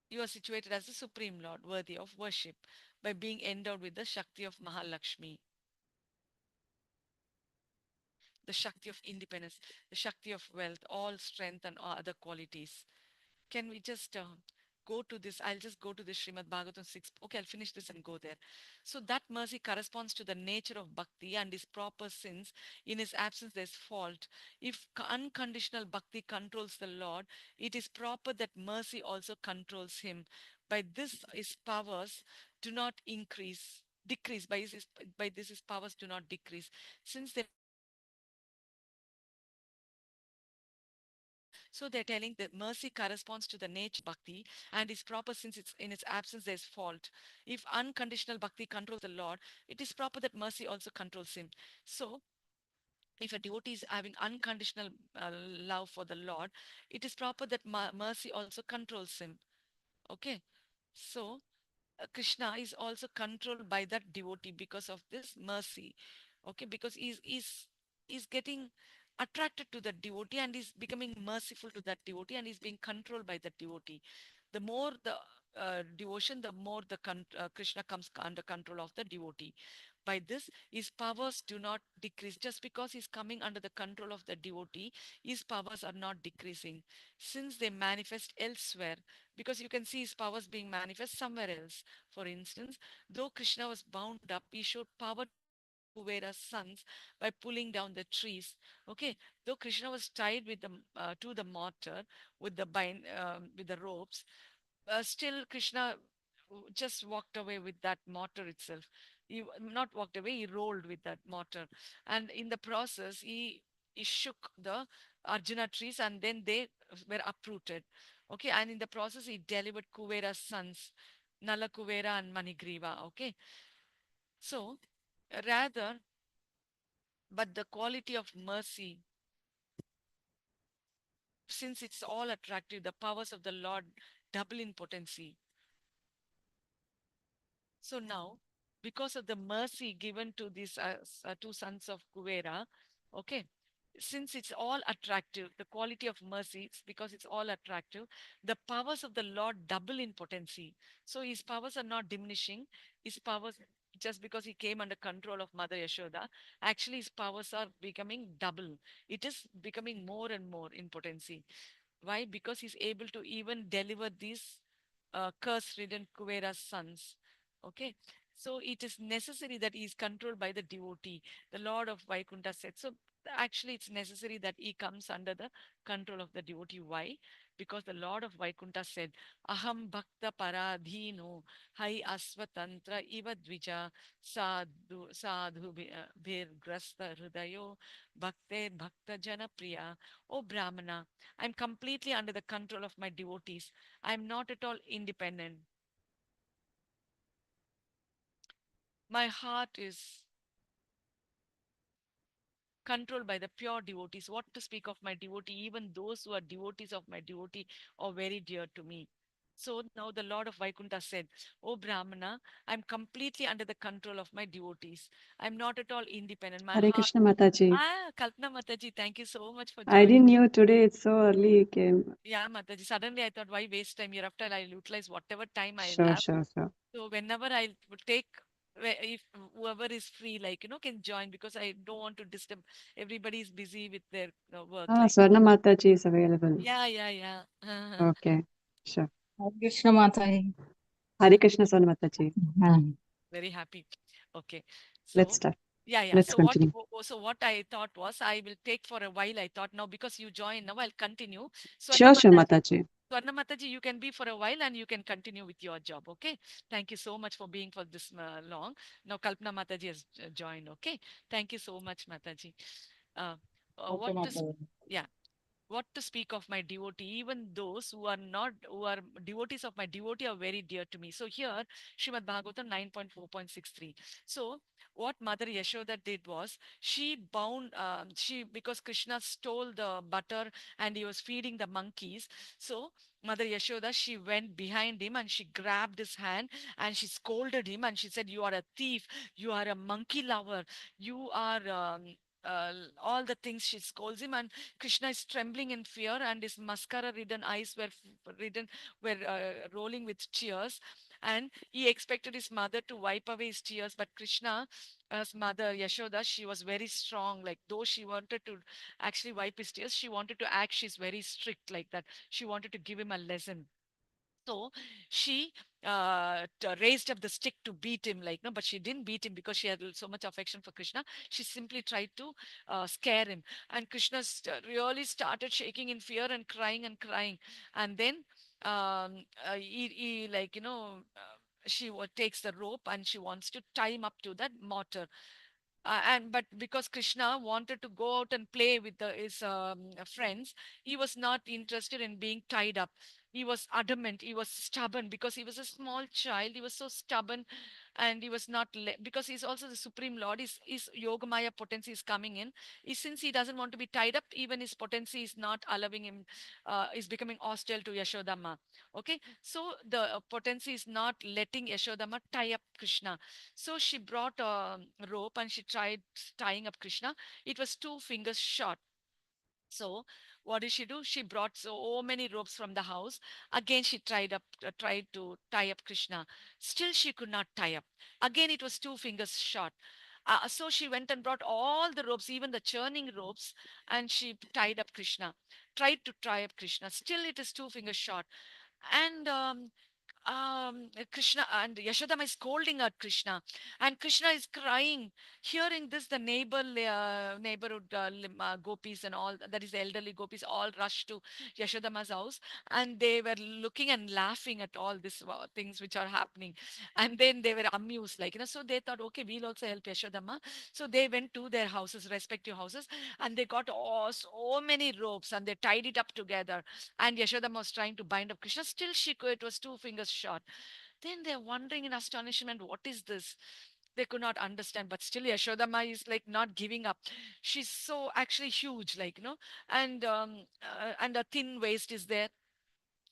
you are situated as the Supreme Lord, worthy of worship, by being endowed with the Shakti of Mahalakshmi, the Shakti of independence, the Shakti of wealth, all strength and other qualities. Can we just go to this? I'll just go to this Srimad Bhagavatam 6. Okay, I'll finish this and go there. So that mercy corresponds to the nature of bhakti and his proper sins. In his absence, there's fault. If unconditional bhakti controls the Lord, it is proper that mercy also controls him. By this, his powers do not increase. Decrease by this his powers do not decrease, since they manifest elsewhere, because he is able to even deliver these. So they're telling that mercy corresponds to the nature of bhakti and is proper since it's in its absence there's fault. If unconditional bhakti controls the Lord, it is proper that mercy also controls him. So if a devotee is having unconditional love for the Lord, it is proper that mercy also controls him. Okay. So Krishna is also controlled by that devotee because of this mercy. Okay, because he's getting attracted to that devotee and is becoming merciful to that devotee and is being controlled by that devotee. The more the devotion, the more the Krishna comes under control of the devotee. By this, his powers do not decrease. Just because he's coming under the control of the devotee, his powers are not decreasing, since they manifest elsewhere. Because you can see his powers being manifest somewhere else. For instance, though Krishna was bound up, he showed power to deliver Kuvera's sons by pulling down the trees. Okay, though Krishna was tied with the to the mortar with the with the ropes, still Krishna just walked away with that mortar itself. He not walked away, he rolled with that mortar, and in the process, he shook the Arjuna trees, and then they were uprooted. Okay, and in the process, he delivered Kuvera's sons, Nala Kuvera and Manigriva. Okay, so rather, but the quality of mercy, since it's all attractive, the powers of the Lord double in potency. So now, because of the mercy given to these two sons of Kuvera, okay, since it's all attractive, the quality of mercy, because it's all attractive, the powers of the Lord double in potency. So his powers are not diminishing. His powers, just because he came under control of Mother Yashoda, actually his powers are becoming double. It is becoming more and more in potency. Why? Because he's able to even deliver these curse-ridden Kuvera's sons. Okay. So it is necessary that he is controlled by the devotee. The Lord of Vaikunta said. So actually it's necessary that he comes under the control of the devotee. Why? Because the Lord of Vaikuntha said, Aham Bhakta Paradhino, Hai Asvatantra Iva Dvija, Sadhu Bhir Grasta Hridayo, Bhakte Bhakta Jana Priya. O Brahmana, I'm completely under the control of my devotees. I'm not at all independent. My heart is controlled by the pure devotees. What to speak of my devotee? Even those who are devotees of my devotee are very dear to me. So now the Lord of Vaikuntha said, O Brahmana, I'm completely under the control of my devotees. I'm not at all independent. My Hare heart. Krishna Mataji. Kalpana Mataji, thank you so much for I joining. didn't knew today it's so early you came. Yeah, Mataji. Suddenly I thought, why waste time? Hereafter, I'll utilize whatever time I Sure, have. sure, sure. So whenever I would take, if whoever is free, like, can join because I don't want to disturb. Everybody is busy with their work, Ah, like. Swarna Mataji is available. Yeah, yeah, yeah. Okay, sure. Hare Krishna Mataji. Hare Krishna Swarna Mataji. Very happy. Okay. Let's So, start. yeah, yeah. Let's So what continue. so what I thought was I will take for a while. I thought now because you join now I'll continue. Swarna Sure, sure, Mataji. Mataji. Swarna Mataji, you can be for a while and you can continue with your job. Okay. Thank you so much for being for this long. Now Kalpana Mataji has joined. Okay. Thank you so much, Mataji. Uh, Okay, what to Mataji. yeah, what to speak of my devotee, even those who are not, who are devotees of my devotee are very dear to me. So here, Srimad Bhagavatam 9.4.63. So what Mother Yashoda did was she bound, because Krishna stole the butter and he was feeding the monkeys. So Mother Yashoda, she went behind him and she grabbed his hand and she scolded him and she said, you are a thief, you are a monkey lover, you are all the things. She scolds him, and Krishna is trembling in fear, and his mascara-ridden eyes were rolling with tears. And he expected his mother to wipe away his tears, but Krishna, as mother Yashoda, she was very strong. Like though she wanted to actually wipe his tears, she wanted to act. She's very strict like that. She wanted to give him a lesson. So she raised up the stick to beat him, like no, but she didn't beat him because she had so much affection for Krishna. She simply tried to scare him, and Krishna really started shaking in fear and crying, and then he like she takes the rope and she wants to tie him up to that mortar, and but because Krishna wanted to go out and play with his friends, he was not interested in being tied up. He was adamant, he was stubborn because he was a small child. He was so stubborn, and he was not because he's also the supreme lord. His yogamaya potency is coming in. Since he doesn't want to be tied up, even his potency is not allowing him, is becoming hostile to Yashodama. Okay, so the potency is not letting Yashodama tie up Krishna. So she brought a rope and she tried tying up Krishna. It was 2 fingers short. So what did she do? She brought so many ropes from the house. Again, she tried to tie up Krishna. Still, she could not tie up. Again, it was 2 fingers short. So she went and brought all the ropes, even the churning ropes, and she tied up Krishna. Tried to tie up Krishna. Still, it is 2 fingers short. And Krishna and Yashodama is scolding at Krishna, and Krishna is crying. Hearing this, the neighborhood gopis and all, that is the elderly gopis, all rushed to Yashodama's house, and they were looking and laughing at all these things which are happening, and then they were amused, like so they thought, okay, we'll also help Yashodama. So they went to their houses, respective houses, and they got so many ropes and they tied it up together, and Yashodama was trying to bind up Krishna. Still, she could. It was 2 fingers short. Then they're wondering in astonishment, what is this? They could not understand, but still Yashodama is like not giving up. She's so actually huge, like and a thin waist is there,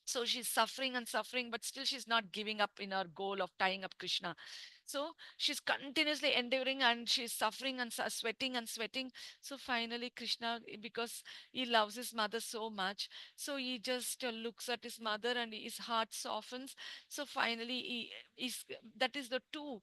so she's suffering and suffering, but still she's not giving up in her goal of tying up Krishna. So she's continuously enduring and she's suffering and sweating and sweating. So finally Krishna, because he loves his mother so much, so he just looks at his mother and his heart softens. So finally he is, that is the two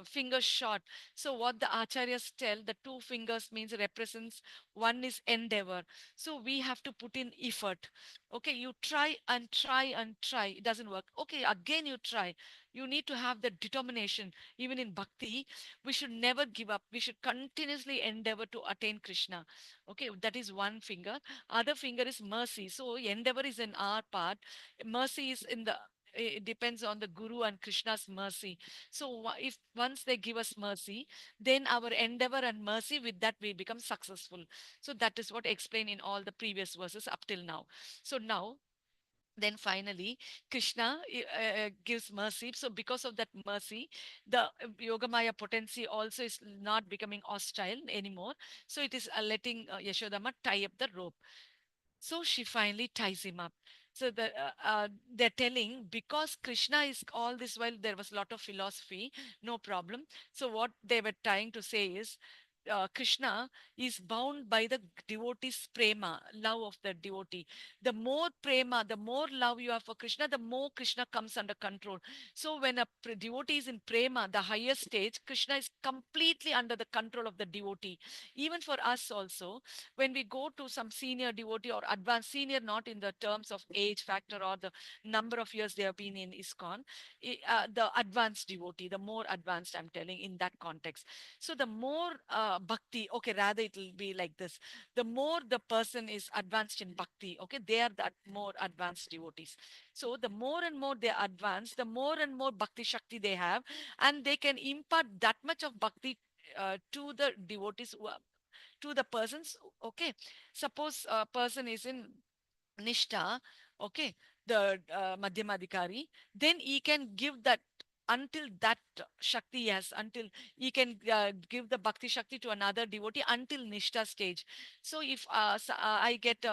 fingers short. So what the acharyas tell, the 2 fingers means represents, one is endeavor. So we have to put in effort. Okay, you try and try and try, it doesn't work. Okay, again you try, You need to have the determination. Even in bhakti, we should never give up. We should continuously endeavor to attain Krishna. Okay, that is one finger. Other finger is mercy. So endeavor is in our part. Mercy is in the, it depends on the guru and Krishna's mercy. So if once they give us mercy, then our endeavor and mercy, with that we become successful. So that is what explained in all the previous verses up till now. So now, then finally Krishna gives mercy. So because of that mercy, the yogamaya potency also is not becoming hostile anymore. So it is letting Yashodama tie up the rope. So she finally ties him up. So they're telling, because Krishna is all this while, there was a lot of philosophy, no problem. So what they were trying to say is, Krishna is bound by the devotee's prema, love of the devotee. The more prema, the more love you have for Krishna, the more Krishna comes under control. So when a devotee is in prema, the highest stage, Krishna is completely under the control of the devotee. Even for us also, when we go to some senior devotee or advanced senior, not in the terms of age factor or the number of years they have been in ISKCON, the advanced devotee, the more advanced, I'm telling in that context. So the more bhakti, okay, rather it will be like this. The more the person is advanced in bhakti, okay, they are the more advanced devotees. So the more and more they advance, the more and more bhakti shakti they have, and they can impart that much of bhakti to the devotees to the persons. Okay, suppose a person is in nishta, okay, the madhyamadikari, then he can give that, until that shakti, yes, until he can give the bhakti shakti to another devotee until nishta stage. So if I get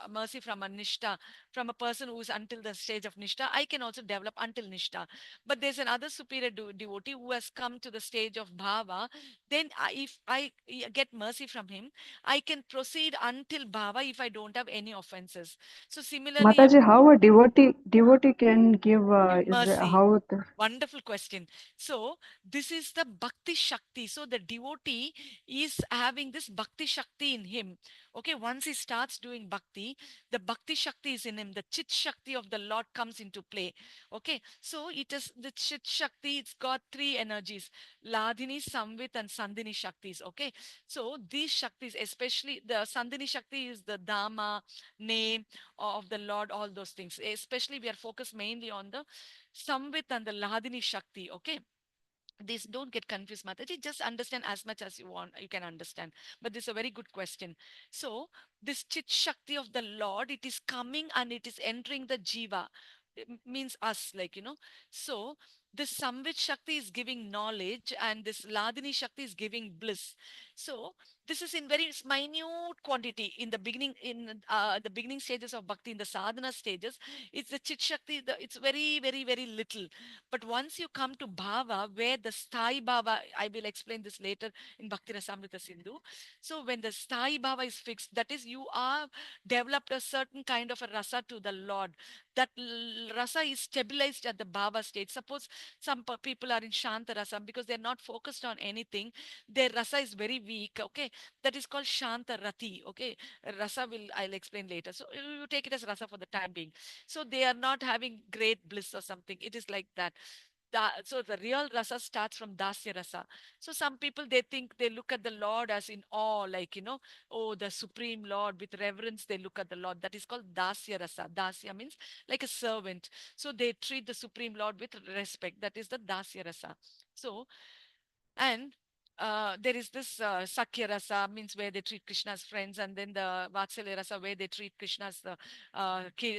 mercy from a nishta, from a person who is until the stage of nishta, I can also develop until nishta. But there's another superior devotee who has come to the stage of bhava, then if I get mercy from him, I can proceed until bhava if I don't have any offenses. So similarly, Mataji, how a devotee can give give is mercy. how the, Wonderful question. So, this is the Bhakti Shakti. So, the devotee is having this Bhakti Shakti in him. Okay, once he starts doing Bhakti, the Bhakti Shakti is in him. The Chit Shakti of the Lord comes into play. Okay, so it is the Chit Shakti, it's got three energies: Ladhini, Samvit, and Sandhini Shaktis. Okay, so these Shaktis, especially the Sandhini Shakti, is the Dharma, name of the Lord, all those things. Especially, we are focused mainly on the Samvit and the Lahadini Shakti. Okay, this, don't get confused, Mataji, just understand as much as you want, you can understand. But this is a very good question. So this Chit Shakti of the Lord, it is coming and it is entering the Jiva. It means us, like, so this Samvit Shakti is giving knowledge and this Ladini Shakti is giving bliss. So this is in very minute quantity in the beginning, in the beginning stages of bhakti, in the sadhana stages. It's the Chit Shakti, it's very, very, very little. But once you come to bhava, where the sthai bhava, I will explain this later in Bhakti Rasamrita Sindhu. So when the sthai bhava is fixed, that is, you are developed a certain kind of a rasa to the Lord. That rasa is stabilized at the bhava state. Suppose some people are in shanta rasa because they're not focused on anything. Their rasa is very weak. Okay, that is called shanta rati. Okay, rasa will, I'll explain later. So you take it as rasa for the time being. So they are not having great bliss or something. It is like that. So the real rasa starts from dasya rasa. So some people, they think, they look at the Lord as in awe, like, oh, the supreme Lord, with reverence they look at the Lord. That is called dasya rasa. Dasya means like a servant. So they treat the supreme Lord with respect. That is the dasya rasa. So, and there is this Sakya Rasa, means where they treat Krishna as friends, and then the Vatsalya Rasa, where they treat Krishna as the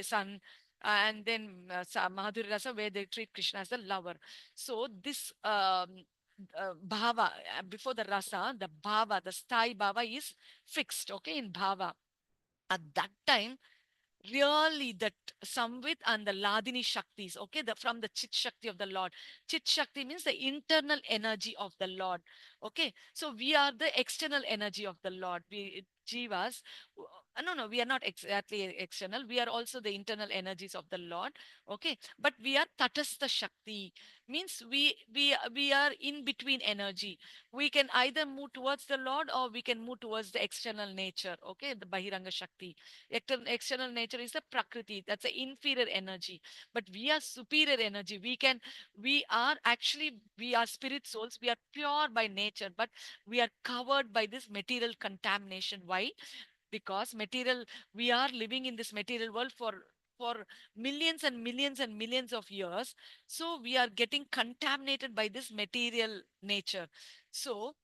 son, and then Madhurya Rasa, where they treat Krishna as the lover. So this bhava, before the rasa, the bhava, the sthai bhava is fixed, okay, in bhava. At that time, really, that Samvit and the Ladini Shaktis, okay, from the Chit Shakti of the Lord. Chit Shakti means the internal energy of the Lord. Okay, so we are the external energy of the Lord. We Jivas, No, no, we are not exactly external. We are also the internal energies of the Lord. Okay, but we are tatastha shakti. Means we are in between energy. We can either move towards the Lord or we can move towards the external nature. Okay, the bahiranga shakti. External nature is the prakriti. That's the inferior energy. But we are superior energy. We are actually, we are spirit souls. We are pure by nature, but we are covered by this material contamination. Why? Because material, we are living in this material world for millions and millions and millions of years, so we are getting contaminated by this material nature. So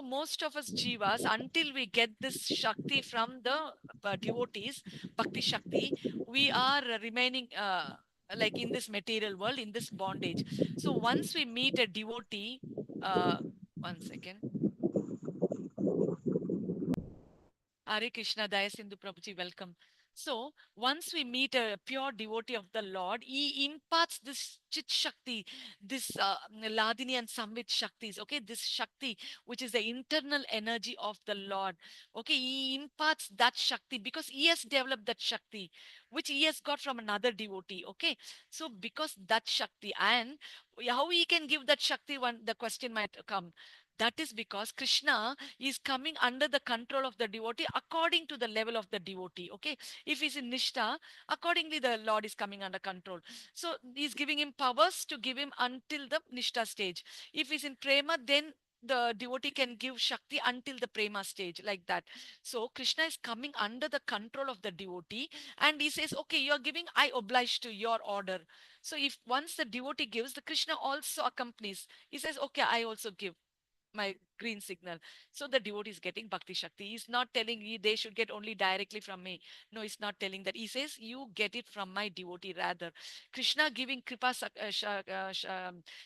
most of us jivas, until we get this shakti from the devotees, bhakti shakti, we are remaining like in this material world, in this bondage. So once we meet a devotee, uh, one second. Hare Krishna, Daya Sindhu Prabhuji, welcome. So, once we meet a pure devotee of the Lord, he imparts this Chit Shakti, this Ladini and Samvit Shaktis, okay, this Shakti, which is the internal energy of the Lord. Okay, he imparts that Shakti because he has developed that Shakti, which he has got from another devotee, okay. So, because that Shakti, and how he can give that Shakti, one, the question might come. That is because Krishna is coming under the control of the devotee according to the level of the devotee. Okay. If he's in Nishtha, accordingly the Lord is coming under control. So he's giving him powers to give him until the Nishtha stage. If he's in Prema, then the devotee can give Shakti until the Prema stage, like that. So Krishna is coming under the control of the devotee and he says, okay, you're giving, I oblige to your order. So if once the devotee gives, the Krishna also accompanies. He says, okay, I also give my green signal. So the devotee is getting bhakti shakti. He's not telling you they should get only directly from me. No, he's not telling that. He says you get it from my devotee rather. Krishna giving kripa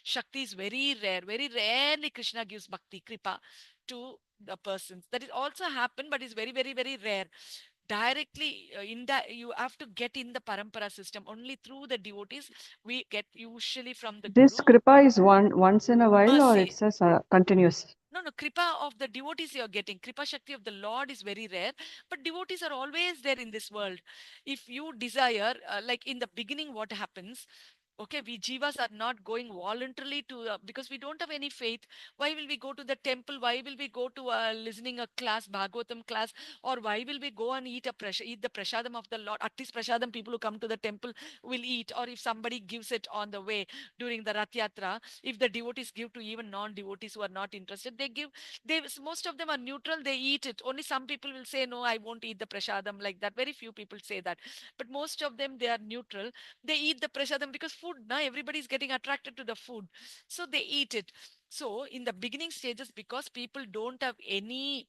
shakti is very rare. Very rarely Krishna gives bhakti kripa to the persons. That is also happen, but it's very, very, very rare. Directly in that you have to get in the parampara system only through the devotees. We get usually from the This guru. kripa is once in a while, or Mercy. it's a continuous? No, no, Kripa of the devotees you're getting. Kripa Shakti of the Lord is very rare, but devotees are always there in this world. If you desire, like in the beginning, what happens? Okay, we jivas are not going voluntarily to, because we don't have any faith. Why will we go to the temple? Why will we go to listening a class, Bhagavatam class? Or why will we go and eat the prasadam of the Lord? At least prasadam people who come to the temple will eat. Or if somebody gives it on the way during the Rath Yatra, if the devotees give to even non-devotees who are not interested, they give. They most of them are neutral. They eat it. Only some people will say, no, I won't eat the prasadam, like that. Very few people say that, but most of them, they are neutral. They eat the prasadam because food, now everybody is getting attracted to the food, so they eat it. So in the beginning stages, because people don't have any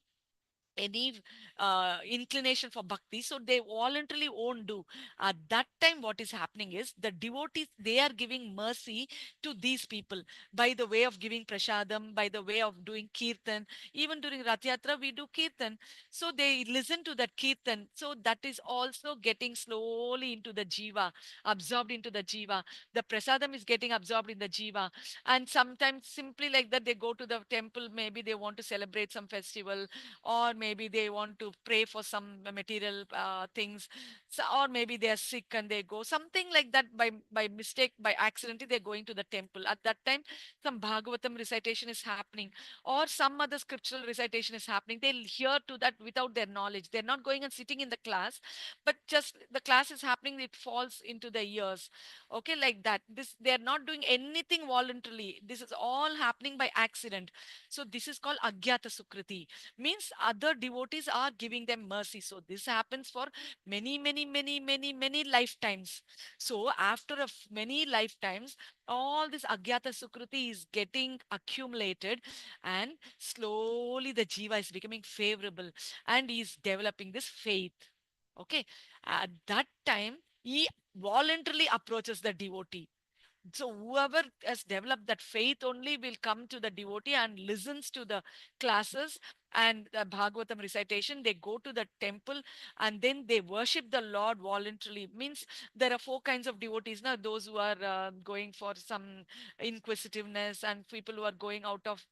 inclination for bhakti, so they voluntarily won't do. At that time, what is happening is the devotees, they are giving mercy to these people by the way of giving prasadam, by the way of doing kirtan. Even during Rath Yatra we do kirtan, so they listen to that kirtan, so that is also getting slowly into the jiva, absorbed into the jiva. The prasadam is getting absorbed in the jiva. And sometimes simply like that, they go to the temple, maybe they want to celebrate some festival, or maybe they want to pray for some material things. So, or maybe they are sick and they go something like that, by mistake, by accidentally they're going to the temple. At that time, some Bhagavatam recitation is happening, or some other scriptural recitation is happening. They'll hear to that without their knowledge. They're not going and sitting in the class, but just the class is happening, it falls into the ears. Okay, like that. This, they're not doing anything voluntarily. This is all happening by accident. So this is called agyata sukriti, means other devotees are giving them mercy. So this happens for many, many, many, many, many lifetimes. So after many lifetimes, all this agyata sukriti is getting accumulated, and slowly the jiva is becoming favorable and is developing this faith. Okay, at that time he voluntarily approaches the devotee. So whoever has developed that faith only will come to the devotee and listens to the classes and the Bhagavatam recitation. They go to the temple and then they worship the Lord voluntarily. Means there are four kinds of devotees now: those who are going for some inquisitiveness, and people who are going out of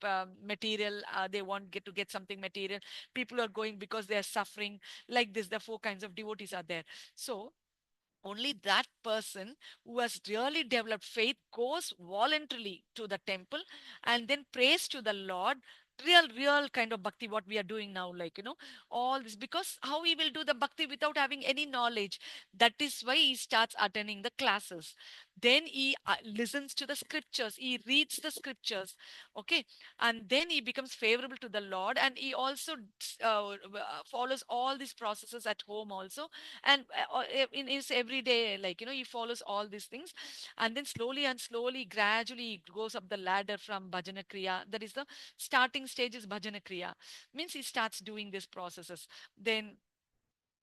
material, they want get to get something material. People are going because they are suffering. Like this, the four kinds of devotees are there. So only that person who has really developed faith goes voluntarily to the temple and then prays to the Lord. Real kind of bhakti, what we are doing now, like, all this, because how he will do the bhakti without having any knowledge? That is why he starts attending the classes. Then he listens to the scriptures, he reads the scriptures, okay, and then he becomes favorable to the Lord, and he also follows all these processes at home also, and in his everyday, like, he follows all these things, and then slowly and slowly, gradually, he goes up the ladder from bhajana kriya. That is the starting stage is bhajana kriya, means he starts doing these processes. Then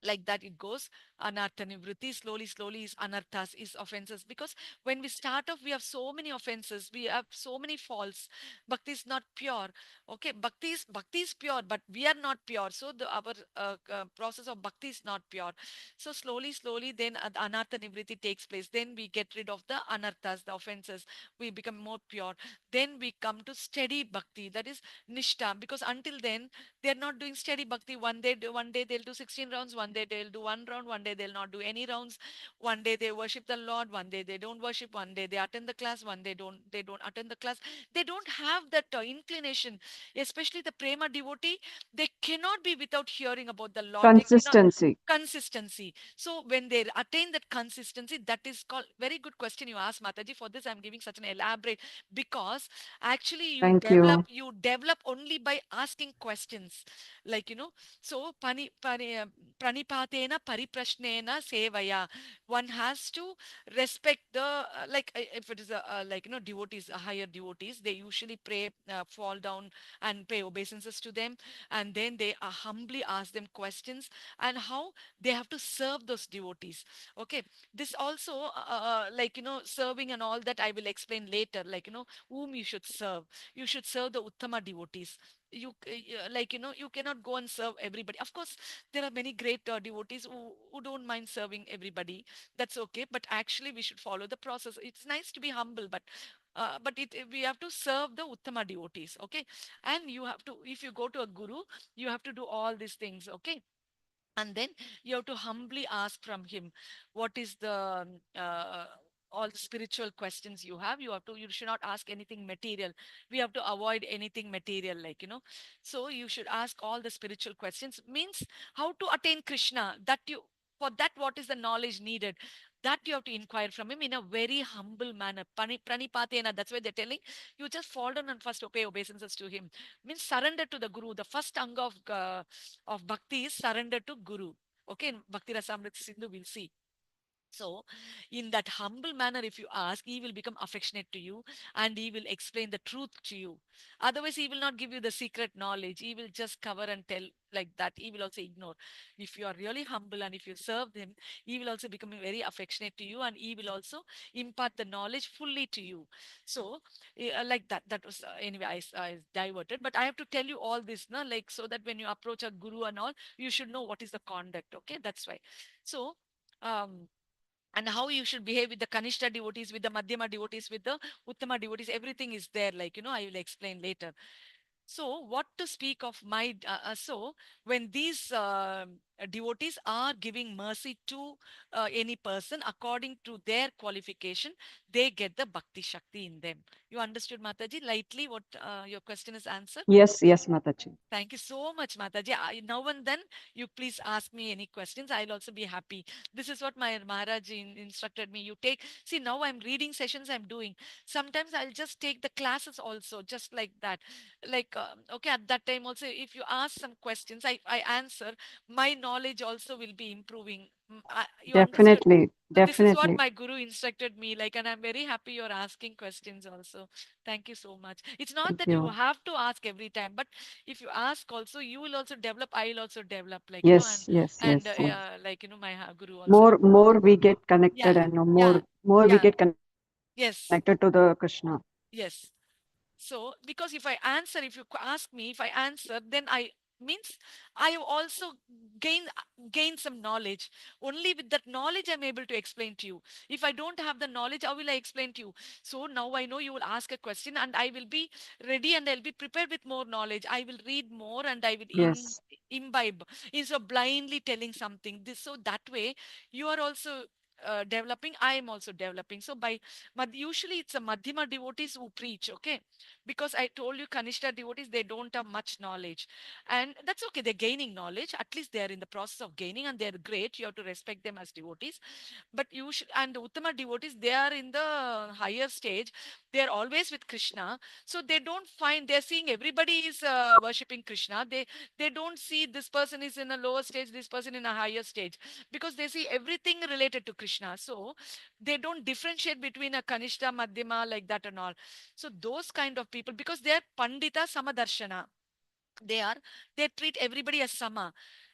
like that it goes, anartha nivritti, slowly is anarthas, is offenses, because when we start off we have so many offenses, we have so many faults. Bhakti is not pure. Okay, bhakti is pure, but we are not pure, so our process of bhakti is not pure. So slowly then anartha nivritti takes place, then we get rid of the anarthas, the offenses, we become more pure. Then we come to steady bhakti, that is nishtha, because until then they're not doing steady bhakti. One day they'll do 16 rounds, one day they'll do one round, one day they'll not do any rounds. One day they worship the Lord, one day they don't worship, one day they attend the class, one day they don't attend the class. They don't have that inclination. Especially the prema devotee, they cannot be without hearing about the Lord. They cannot Consistency. consistency. So when they attain that consistency, that is called, very good question you asked, Mataji. For this I'm giving such an elaborate, because actually you Thank develop you. you develop only by asking questions, like, so pranipatena pariprashnena sevaya. One has to respect the like, if it is like, devotees, higher devotees, they usually pray, fall down and pay obeisances to them, and then they humbly ask them questions, and how they have to serve those devotees. Okay, this also like, serving and all that I will explain later, like, whom you should serve. You should serve the uttama devotees. Like, you cannot go and serve everybody. Of course there are many great devotees who don't mind serving everybody. That's okay, but actually we should follow the process. It's nice to be humble, but we have to serve the uttama devotees. Okay, and you have to, if you go to a guru, you have to do all these things. Okay, and then you have to humbly ask from him what is the all the spiritual questions you have. You should not ask anything material. We have to avoid anything material, like, so you should ask all the spiritual questions, means how to attain Krishna. That you For that, what is the knowledge needed, that you have to inquire from him in a very humble manner. Pranipatena, that's why they're telling you, just fall down and first pay obeisances to him. Means surrender to the guru. The first anga of bhakti is surrender to guru. Okay, in Bhakti Rasamrita Sindhu we'll see. So, in that humble manner, if you ask, he will become affectionate to you, and he will explain the truth to you. Otherwise, he will not give you the secret knowledge. He will just cover and tell, like that. He will also ignore. If you are really humble and if you serve him, he will also become very affectionate to you, and he will also impart the knowledge fully to you. So, like that. That was, anyway, I diverted. But I have to tell you all this, na, like, so that when you approach a guru and all, you should know what is the conduct. Okay, that's why. So, um, and how you should behave with the Kanishta devotees, with the Madhyama devotees, with the Uttama devotees. Everything is there, like, I will explain later. So, what to speak of my, so when these devotees are giving mercy to any person according to their qualification, they get the Bhakti Shakti in them. You understood, Mataji? Lightly, what your question is answered? Yes, yes, Mataji. Thank you so much, Mataji. Now and then, you please ask me any questions. I'll also be happy. This is what my Maharaj instructed me. You take, see, now I'm reading sessions I'm doing. Sometimes I'll just take the classes also, just like that. Like, okay, at that time also, if you ask some questions, I answer, my knowledge also will be improving. You understood? Definitely, So this is what definitely. my guru instructed me, like, and I'm very happy you're asking questions also. Thank you so much. It's not Thank that you you. have to ask every time, but if you ask also, you will also develop. I will also develop, like, Yes, yes, and yes, yes. like, my guru also. More we get Yeah, connected, and yeah, more we yeah. get connected. Yes, connected to the Krishna. yes. So, because if I answer, if you ask me, if I answer, then I means I have also gain some knowledge. Only with that knowledge I'm able to explain to you. If I don't have the knowledge, how will I explain to you? So now I know you will ask a question, and I will be ready, and I'll be prepared with more knowledge. I will read more, and I will Yes. imbibe instead of blindly telling something. This so that way you are also. Developing, I am also developing. So by usually it's a Madhyama devotees who preach, okay? Because I told you Kanishta devotees, they don't have much knowledge. And that's okay. They're gaining knowledge. At least they're in the process of gaining, and they're great. You have to respect them as devotees. But you should, and the Uttama devotees, they are in the higher stage. They're always with Krishna. So they don't find, they're seeing everybody is worshipping Krishna. They don't see this person is in a lower stage, this person in a higher stage, because they see everything related to Krishna. So they don't differentiate between a Kanishta, Madhyama, like that and all. So those kind of people, because they are Pandita Samadarshana, they are, they treat everybody as sama.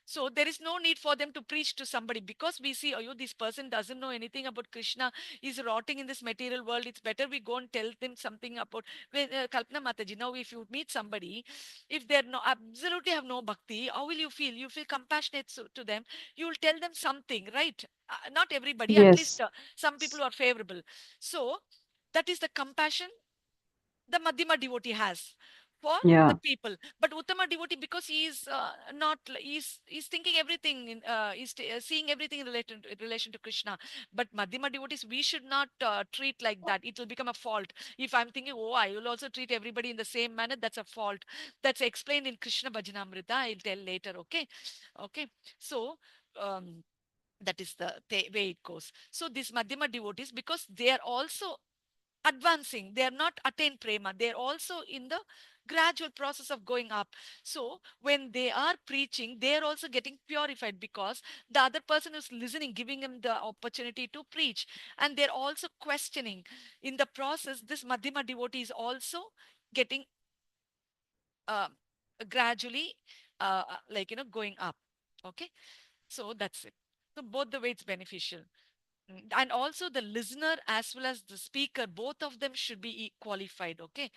So there is no need for them to preach to somebody, because we see, oh, you, this person doesn't know anything about Krishna, is rotting in this material world. It's better we go and tell them something about Kalpana Mataji. Now if you meet somebody, if they're no absolutely have no bhakti, how will you feel? You feel compassionate to them. You will tell them something, right? Not everybody, at least Yes. some people who are favorable. So that is the compassion the Madhyama devotee has for the Yeah. people. But Uttama devotee, because he is not, he's thinking everything, seeing everything in relation to Krishna. But Madhyama devotees, we should not treat like that. It will become a fault. If I'm thinking, oh, I will also treat everybody in the same manner, that's a fault. That's explained in Krishna Bhajanamrita. I'll tell later. Okay, okay. So. That is the way it goes. So these Madhyama devotees, because they are also advancing, they are not attained prema, they are also in the gradual process of going up. So when they are preaching, they are also getting purified, because the other person is listening, giving them the opportunity to preach, and they're also questioning. In the process, this Madhyama devotee is also getting uh, gradually like going up. Okay, so that's it. So both the way it's beneficial. And also the listener as well as the speaker, both of them should be qualified. Okay,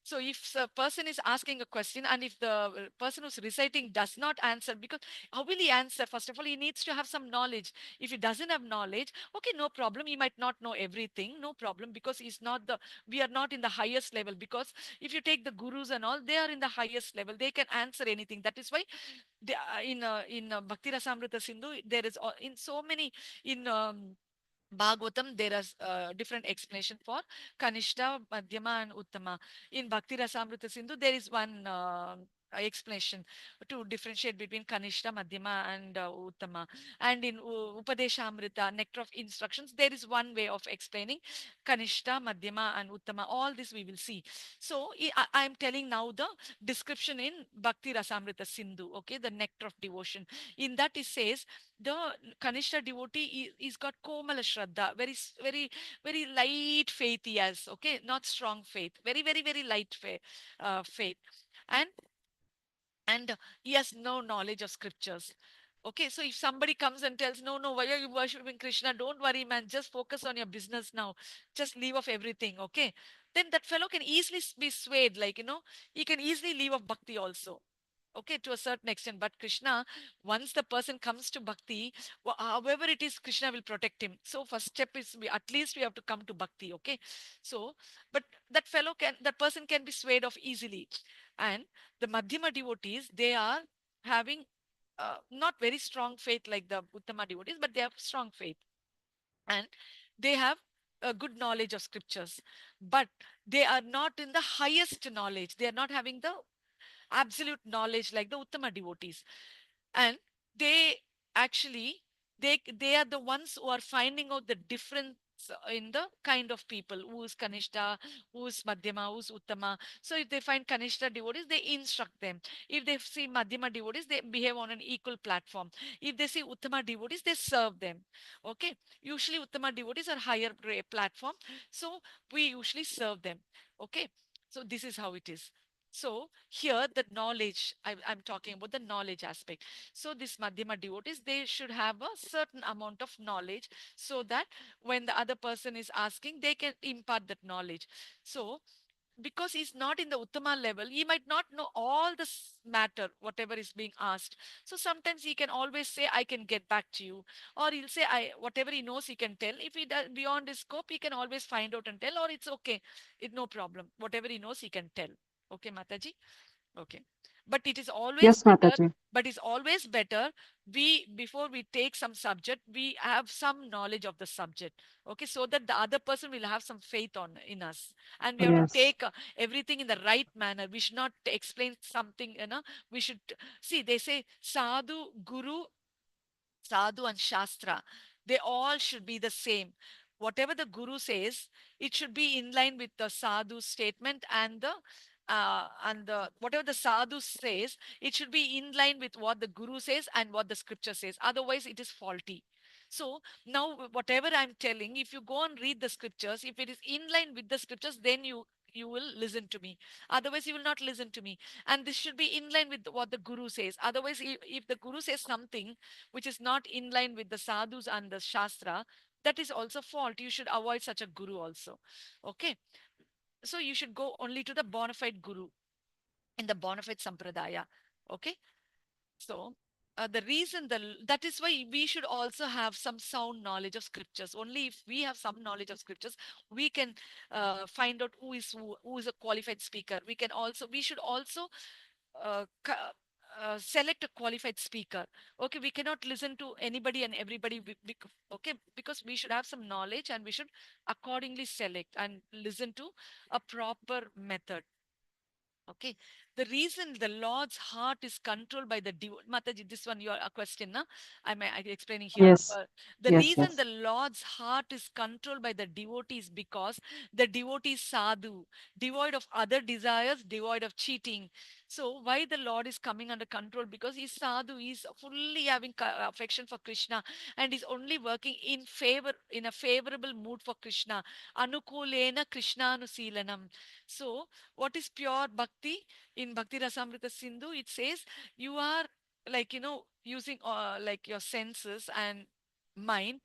so if a person is asking a question, and if the person who's reciting does not answer, because how will he answer? First of all, he needs to have some knowledge. If he doesn't have knowledge, okay, no problem, he might not know everything, no problem, because he's not the, we are not in the highest level. Because if you take the gurus and all, they are in the highest level, they can answer anything. That is why they, in Bhakti Rasamrita Sindhu, there is in so many, in Bhagavatam, there is different explanation for Kanishta, Madhyama, and Uttama. In Bhakti Rasamrita Sindhu, there is one explanation to differentiate between Kanishta, Madhyama, and Uttama. And in Upadeshamrita, Nectar of Instructions, there is one way of explaining Kanishta, Madhyama, and Uttama. All this we will see. So I am telling now the description in Bhakti Rasamrita Sindhu, okay, the Nectar of Devotion. In that it says, the Kanishta devotee is got Komala Shraddha, very light faith he has, okay, not strong faith, very light faith. And he has no knowledge of scriptures. Okay, so if somebody comes and tells, no, no, why are you worshiping Krishna? Don't worry, man, just focus on your business now. Just leave off everything, okay? Then that fellow can easily be swayed, like, he can easily leave off bhakti also. Okay, to a certain extent. But Krishna, once the person comes to bhakti, however it is, Krishna will protect him. So first step is, at least we have to come to bhakti, okay? So, but that person can be swayed off easily. And the Madhyama devotees, they are having not very strong faith like the Uttama devotees, but they have strong faith, and they have a good knowledge of scriptures, but they are not in the highest knowledge. They are not having the absolute knowledge like the Uttama devotees. And they actually, they are the ones who are finding out the difference in the kind of people, who is Kanishta, who is Madhyama, who is Uttama. So if they find Kanishta devotees, they instruct them. If they see Madhyama devotees, they behave on an equal platform. If they see Uttama devotees, they serve them. Okay, usually Uttama devotees are higher platform, so we usually serve them. Okay, so this is how it is. So here the knowledge, I'm talking about the knowledge aspect. So this Madhyama devotees, they should have a certain amount of knowledge so that when the other person is asking, they can impart that knowledge. So because he's not in the Uttama level, he might not know all this matter, whatever is being asked. So sometimes he can always say, I can get back to you. Or he'll say, I whatever he knows, he can tell. If he does beyond his scope, he can always find out and tell, or it's okay. No problem. Whatever he knows, he can tell. Okay, Mataji? Okay. But it is always Yes, better, Mataji. but it's always better we before we take some subject, we have some knowledge of the subject. Okay, so that the other person will have some faith on in us. And we have to Yes. take everything in the right manner. We should not explain something, we should see they say sadhu, guru, sadhu and shastra, they all should be the same. Whatever the guru says, it should be in line with the sadhu statement, and the whatever the sadhu says, it should be in line with what the guru says and what the scripture says. Otherwise it is faulty. So now whatever I'm telling, if you go and read the scriptures, if it is in line with the scriptures, then you will listen to me. Otherwise you will not listen to me. And this should be in line with what the guru says. Otherwise, if the guru says something which is not in line with the sadhus and the shastra, that is also fault. You should avoid such a guru also. Okay. So you should go only to the bona fide guru in the bona fide sampradaya. Okay. So the reason that is why we should also have some sound knowledge of scriptures. Only if we have some knowledge of scriptures, we can find out who is a qualified speaker. We should also select a qualified speaker. Okay, we cannot listen to anybody and everybody. Okay, because we should have some knowledge and we should accordingly select and listen to a proper method. Okay. The reason the Lord's heart is controlled by the Mataji, this one your a question, na? I'm explaining here. Yes. The Yes. reason Yes. the Lord's heart is controlled by the devotee is because the devotee is sadhu, devoid of other desires, devoid of cheating. So why the Lord is coming under control? Because he's sadhu, he's fully having affection for Krishna, and he's only working in a favorable mood for Krishna. Anukulena Krishna Anusilanam. So what is pure bhakti? In Bhakti Rasamrita Sindhu, it says you are like, using like your senses and mind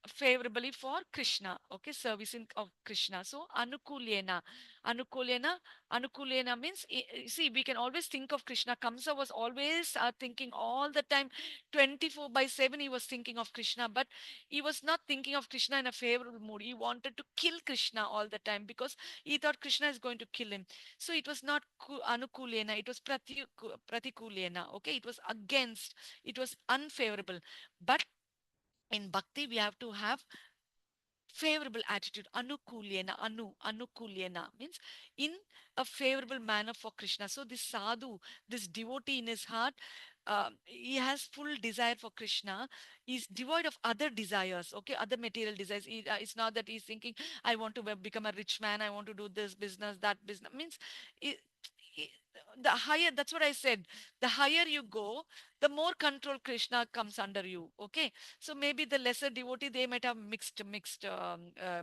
favorably for Krishna. Okay, servicing of Krishna. So Anukulena, Anukulena means, see, we can always think of Krishna. Kamsa was always thinking all the time, 24 by 7, he was thinking of Krishna, but he was not thinking of Krishna in a favorable mood. He wanted to kill Krishna all the time because he thought Krishna is going to kill him. So it was not Anukulena, it was Pratikulena. Okay, it was against, it was unfavorable. But in bhakti, we have to have favorable attitude. Anukulyena means in a favorable manner for Krishna. So this sadhu, this devotee in his heart, he has full desire for Krishna. He's devoid of other desires, okay, other material desires. It's not that he's thinking, I want to become a rich man, I want to do this business, that business. Means it, it, the higher, that's what I said, the higher you go, the more control Krishna comes under you. Okay, so maybe the lesser devotee, they might have mixed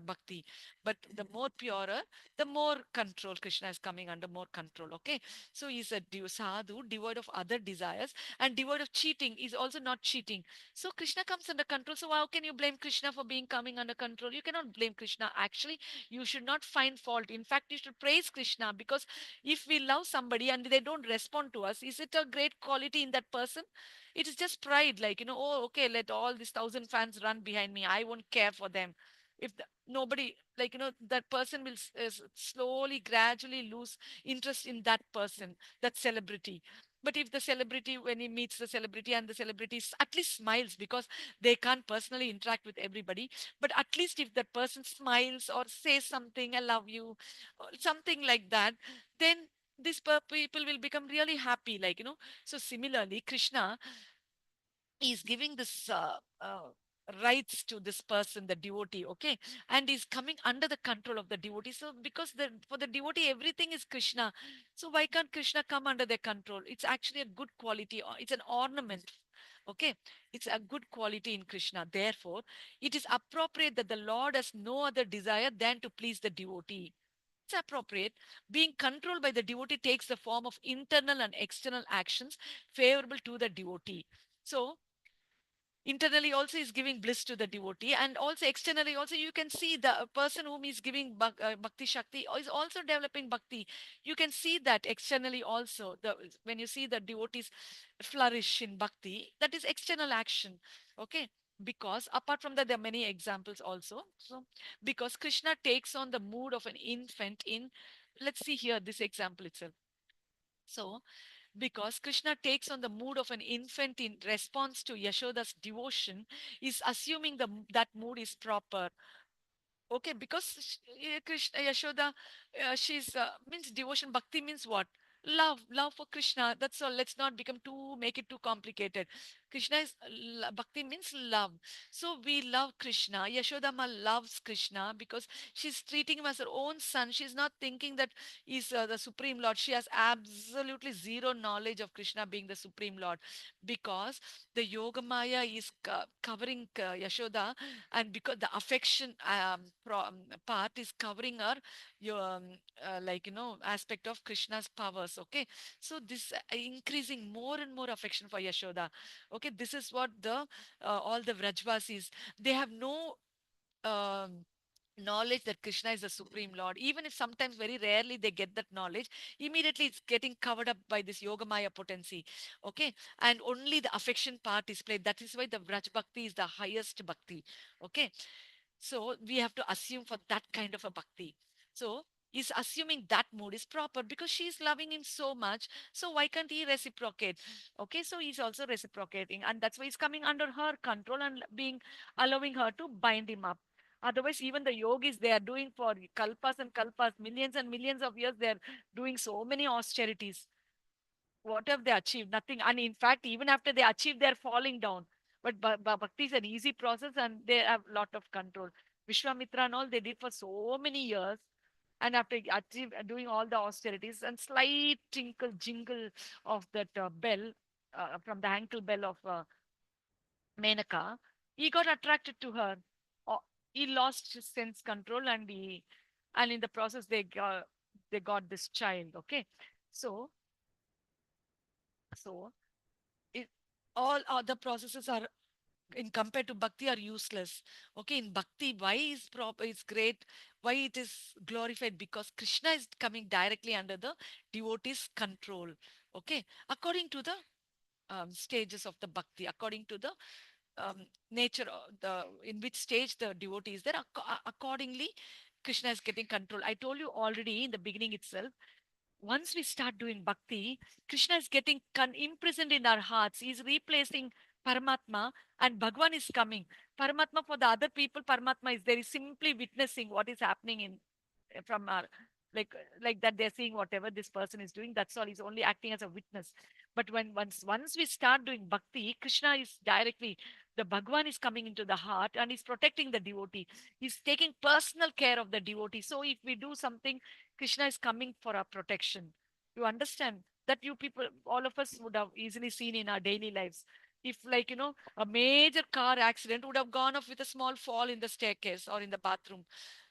bhakti, but the more purer, the more control Krishna is coming under, more control. Okay, so he's a sadhu, devoid of other desires and devoid of cheating. Is also not cheating. So Krishna comes under control. So how can you blame Krishna for being coming under control? You cannot blame Krishna. Actually, you should not find fault. In fact, you should praise Krishna, because if we love somebody and they don't respond to us, is it a great quality in that person? It is just pride, like, oh, okay, let all these 1,000 fans run behind me. I won't care for them. If nobody, like, that person will slowly, gradually lose interest in that person, that celebrity. But if the celebrity, when he meets the celebrity and the celebrity at least smiles, because they can't personally interact with everybody, but at least if that person smiles or says something, I love you, or something like that, then these people will become really happy, like, so similarly, Krishna is giving this rights to this person, the devotee, okay, and is coming under the control of the devotee. So because for the devotee everything is Krishna, so why can't Krishna come under their control? It's actually a good quality, it's an ornament. Okay, it's a good quality in Krishna. Therefore, it is appropriate that the Lord has no other desire than to please the devotee. It's appropriate. Being controlled by the devotee takes the form of internal and external actions favorable to the devotee. So internally also is giving bliss to the devotee, and also externally also you can see the person whom is giving bhakti shakti is also developing bhakti. You can see that externally also, the when you see the devotees flourish in bhakti, that is external action. Okay, because apart from that there are many examples also. So because Krishna takes on the mood of an infant in, let's see here this example itself. So because Krishna takes on the mood of an infant in response to Yashoda's devotion, is assuming that mood is proper. Okay, because Krishna, Yashoda, she's means devotion. Bhakti means what? Love for Krishna. That's all. Let's not become too make it too complicated. Krishna is bhakti means love. So we love Krishna. Yashoda ma loves Krishna because she's treating him as her own son. She's not thinking that he's the supreme Lord. She has absolutely zero knowledge of Krishna being the supreme Lord, because the Yoga Maya is covering Yashoda, and because the affection part is covering her, your like aspect of Krishna's powers. Okay, so this increasing more and more affection for Yashoda. Okay, this is what the all the Vrajvasis, they have no um, knowledge that Krishna is the supreme Lord. Even if sometimes very rarely they get that knowledge, immediately it's getting covered up by this Yoga Maya potency. Okay, and only the affection part is played. That is why the Vraj Bhakti is the highest Bhakti. Okay, so we have to assume for that kind of a bhakti. So he's assuming that mood is proper because she's loving him so much. So why can't he reciprocate? Okay, so he's also reciprocating, and that's why he's coming under her control and being allowing her to bind him up. Otherwise, even the yogis, they are doing for kalpas and kalpas, millions and millions of years, they're doing so many austerities. What have they achieved? Nothing. And in fact, even after they achieve, they're falling down. But bhakti is an easy process and they have a lot of control. Vishwamitra and all they did for so many years. And after doing all the austerities and slight tinkle jingle of that bell from the ankle bell of Menaka, he got attracted to her. Uh, He lost his sense control, and in the process they got this child. Okay, so so it, all other processes are in compared to bhakti are useless. Okay, in bhakti, why is proper, it's great, why it is glorified, because Krishna is coming directly under the devotee's control. Okay, according to the stages of the bhakti, according to the nature of the in which stage the devotee is there, accordingly Krishna is getting control. I told you already in the beginning itself, once we start doing bhakti, Krishna is getting imprisoned in our hearts. He's replacing Paramatma, and Bhagwan is coming. Paramatma, for the other people, Paramatma is there. He's simply witnessing what is happening in from our like that they're seeing whatever this person is doing. That's all. He's only acting as a witness. But when once we start doing bhakti, Krishna is directly, the Bhagwan is coming into the heart and he's protecting the devotee. He's taking personal care of the devotee. So if we do something, Krishna is coming for our protection. You understand that? You people, all of us would have easily seen in our daily lives. If, like, a major car accident would have gone off with a small fall in the staircase or in the bathroom,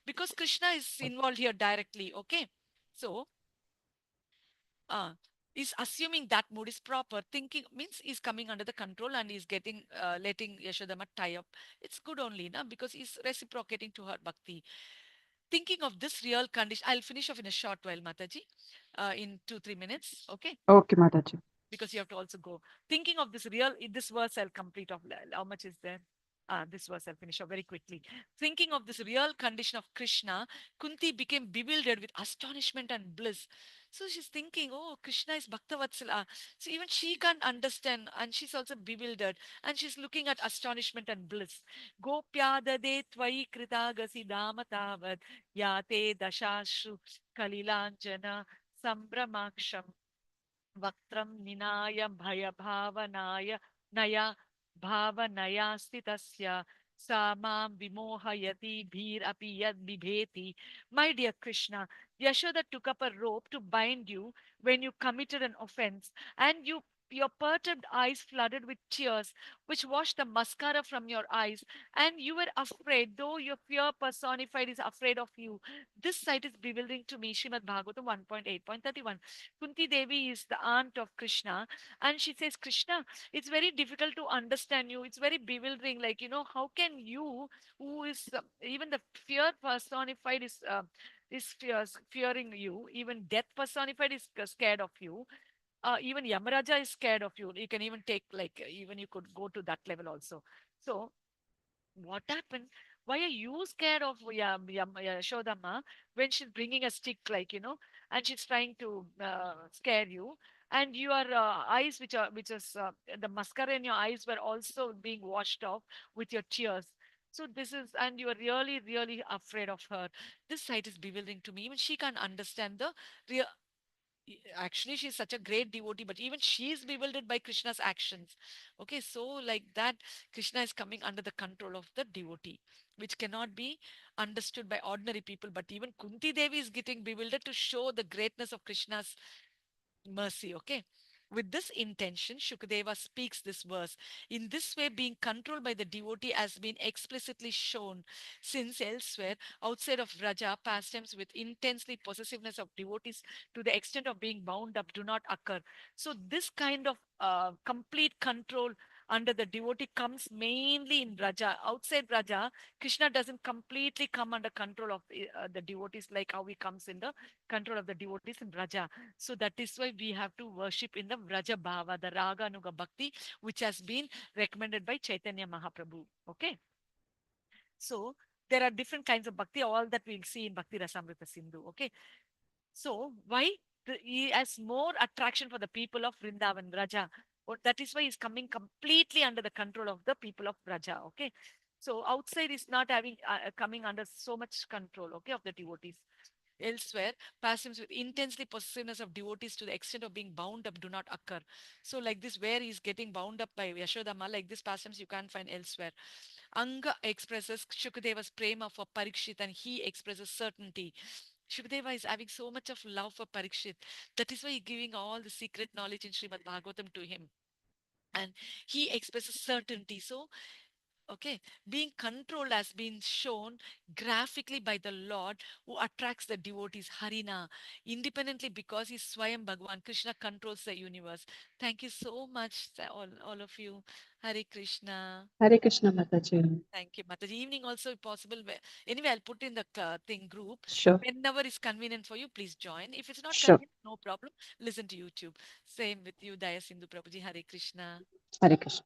because Krishna is involved here directly. Okay. So, uh, is assuming that mood is proper. Thinking means he's coming under the control and he's getting, letting Yashodama tie up. It's good only, na, because he's reciprocating to her bhakti. Thinking of this real condition, I'll finish off in a short while, Mataji, in 2 3 minutes. Okay, Okay, Mataji. because you have to also go. Thinking of this real, this verse I'll complete of how much is there. This verse I'll finish off very quickly. Thinking of this real condition of Krishna, Kunti became bewildered with astonishment and bliss. So she's thinking, oh, Krishna is Bhaktavatsala. So even she can't understand, and she's also bewildered, and she's looking at astonishment and bliss. Gopyadade tvai kritagasi damatavat yate dashashu kalilanjana sambramaksham वक्त्रं निनाय भयभावनाय नया भावनयास्ति तस्य सा मां विमोहयति भीरपि यद् बिभेति. My dear Krishna, Yashoda took up a rope to bind you when you committed an offense, and your perturbed eyes flooded with tears, which washed the mascara from your eyes, and you were afraid, though your fear personified is afraid of you. This sight is bewildering to me. Srimad Bhagavatam 1.8.31. Kunti Devi is the aunt of Krishna, and she says, Krishna, it's very difficult to understand you. It's very bewildering. Like, how can you, who is even the fear personified is fearing you, even death personified is scared of you, even Yamaraja is scared of you. You can even take, like, even you could go to that level also. So what happened? Why are you scared of Yashodama when she's bringing a stick, like, and she's trying to scare you? And your eyes, which is the mascara in your eyes, were also being washed off with your tears. So this is, and you are really, really afraid of her. This sight is bewildering to me. Even she can't understand the real. Actually, she's such a great devotee, but even she is bewildered by Krishna's actions. Okay, so like that, Krishna is coming under the control of the devotee, which cannot be understood by ordinary people. But even Kunti Devi is getting bewildered to show the greatness of Krishna's mercy. Okay. With this intention, Shukadeva speaks this verse. In this way, being controlled by the devotee has been explicitly shown, since elsewhere, outside of Raja, pastimes with intensely possessiveness of devotees to the extent of being bound up do not occur. So, this kind of complete control under the devotee comes mainly in Raja. Outside Raja, Krishna doesn't completely come under control of the devotees like how he comes in the control of the devotees in Raja. So that is why we have to worship in the Vraja Bhava, the Raga Anuga Bhakti, which has been recommended by Chaitanya Mahaprabhu. Okay. So there are different kinds of bhakti, all that we'll see in Bhakti Rasamrita Sindhu. Okay. So why he has more attraction for the people of Vrindavan, Raja. That is why he's coming completely under the control of the people of Raja. Okay. So outside is not having coming under so much control, okay, of the devotees. Elsewhere, pastimes with intensely possessiveness of devotees to the extent of being bound up do not occur. So, like this, where he's getting bound up by Yashodama, like this pastimes you can't find elsewhere. Anga expresses Shukadeva's prema for Parikshit, and he expresses certainty. Shukadeva is having so much of love for Parikshit. That is why he's giving all the secret knowledge in Srimad Bhagavatam to him. And he expresses certainty. So, okay, being controlled has been shown graphically by the Lord who attracts the devotees, Harina, independently because he's Swayam Bhagwan. Krishna controls the universe. Thank you so much, all of you. Hare Krishna. Hare Krishna Mataji. Thank you, Mataji. Evening also if possible. Anyway, I'll put in the thing group. Sure, Whenever is convenient for you, please join. If it's not sure. convenient, no problem. Listen to YouTube. Same with you, Daya Sindhu Prabhuji. Hare Krishna. Hare Krishna.